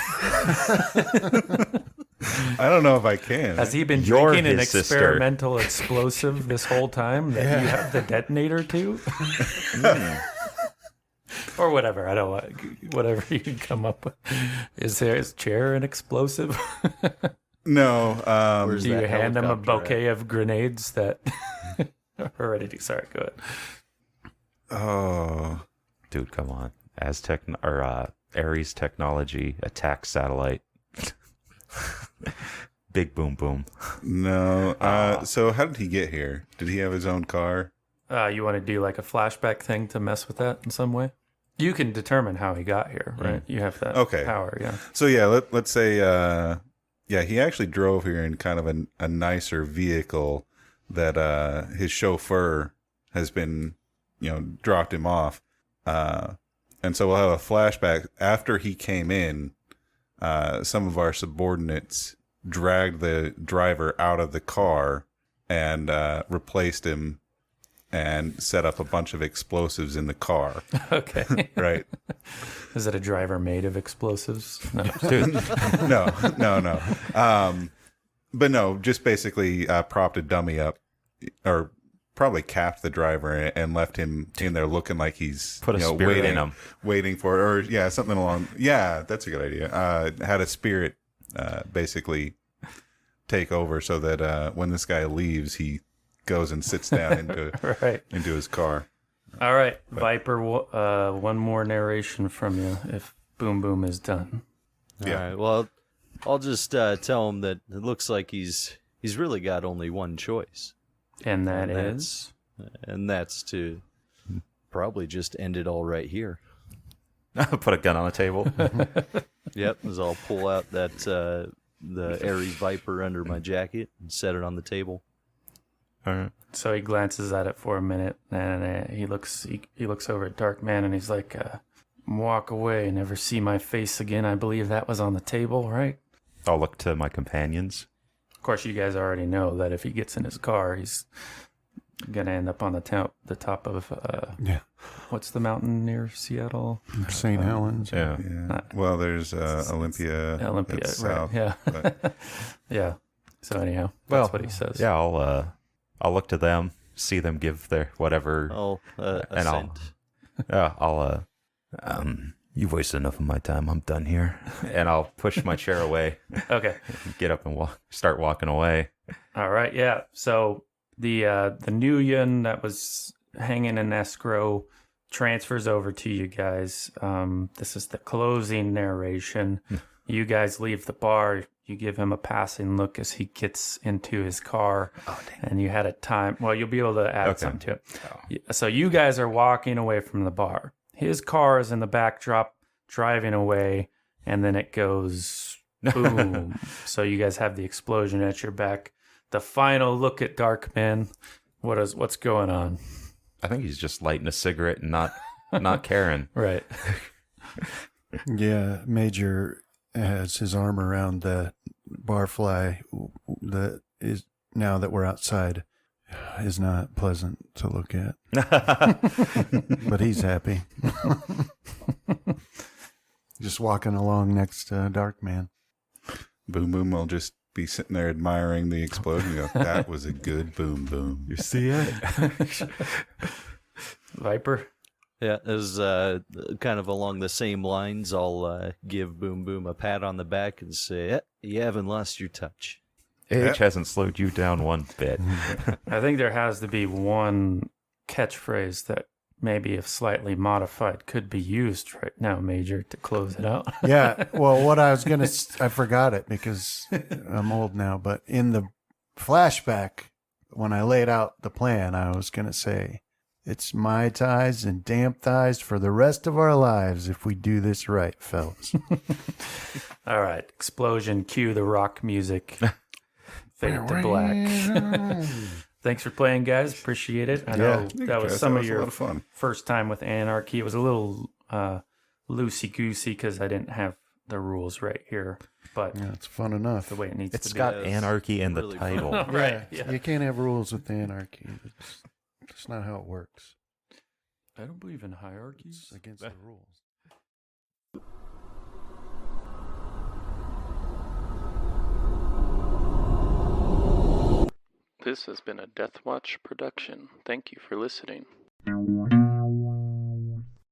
I don't know if I can. Has he been You're drinking an his sister. experimental explosive this whole time that you have the detonator to? Or whatever. I don't want whatever you can come up with. Is his chair an explosive? No. Where's Do you that hand him a helicopter at? bouquet of grenades that are ready to? Sorry, go ahead. Oh. Dude, come on. Aztec or Ares technology attack satellite. Big boom boom. No. So how did he get here? Did he have his own car? You want to do like a flashback thing to mess with that in some way? You can determine how he got here, right? You have that power, yeah. So yeah, let's say he actually drove here in kind of a nicer vehicle that his chauffeur has been, dropped him off. And so we'll have a flashback after he came in. Some of our subordinates dragged the driver out of the car and replaced him and set up a bunch of explosives in the car. Okay. Right? Is it a driver made of explosives? No. Dude, No. But no, just basically propped a dummy up, or probably capped the driver and left him in there looking like he's Put a spirit in him. waiting for it, or yeah, something along. Yeah, that's a good idea. Had a spirit basically take over so that when this guy leaves, he goes and sits down into his car. All right, Viper. One more narration from you if Boom Boom is done. Yeah. All right. Well, I'll just tell him that it looks like he's really got only one choice, And And is and that's to probably just end it all right here. put a gun on the table. Yep, as I'll pull out that the Ares Viper under my jacket and set it on the table. All right. So he glances at it for a minute, and he looks over at Darkman, and he's like, "Walk away, never see my face again." I believe that was on the table, right? I'll look to my companions. Of course, you guys already know that if he gets in his car, he's gonna end up on the top of Yeah. what's the mountain near Seattle? St. Helens. Yeah. Yeah. Well, there's Olympia. Olympia, that's right? south, Yeah, but- yeah. So anyhow, Well, that's what he says. Yeah, I'll look to them, see them give their whatever. I'll And I'll- assent. You've wasted enough of my time. I'm done here. And I'll push my chair away, Okay. get up and start walking away. All right. Yeah. So the new yin that was hanging in escrow transfers over to you guys. This is the closing narration. You guys leave the bar. You give him a passing look as he gets into his car. Oh, dang. And you had a time. Well, you'll be able to add Okay. something to it. Oh. So you guys are walking away from the bar. His car is in the backdrop, driving away, and then it goes boom. So you guys have the explosion at your back. The final look at Darkman. What's going on? I think he's just lighting a cigarette and not caring. Right. Yeah, Major has his arm around the barfly that is, now that we're outside, is not pleasant to look at. But he's happy. Just walking along next to Darkman. Boom Boom will just be sitting there admiring the explosion. Go, that was a good boom boom. You see it? Viper. Yeah, as kind of along the same lines, I'll give Boom Boom a pat on the back and say, "You haven't lost your touch." Age hasn't slowed you down one bit. I think there has to be one catchphrase that maybe if slightly modified could be used right now, Major, to close it out. Yeah, well, what I was going to, I forgot it because I'm old now, but in the flashback, when I laid out the plan, I was going to say, it's Mai Tais and damp thighs for the rest of our lives if we do this right, fellas. All right. Explosion. Cue the rock music. Fade to black. Thanks for playing, guys. Appreciate it. I know that was some of a your lot of fun. first time with Anarchy. It was a little loosey-goosey because I didn't have the rules right here. But Yeah, it's fun enough. the way it needs It's to be. got it's anarchy in the really title. fun. Right. Yeah. You can't have rules with anarchy. It's not how it works. I don't believe in hierarchies. It's against the rules. This has been a Deathwatch production. Thank you for listening.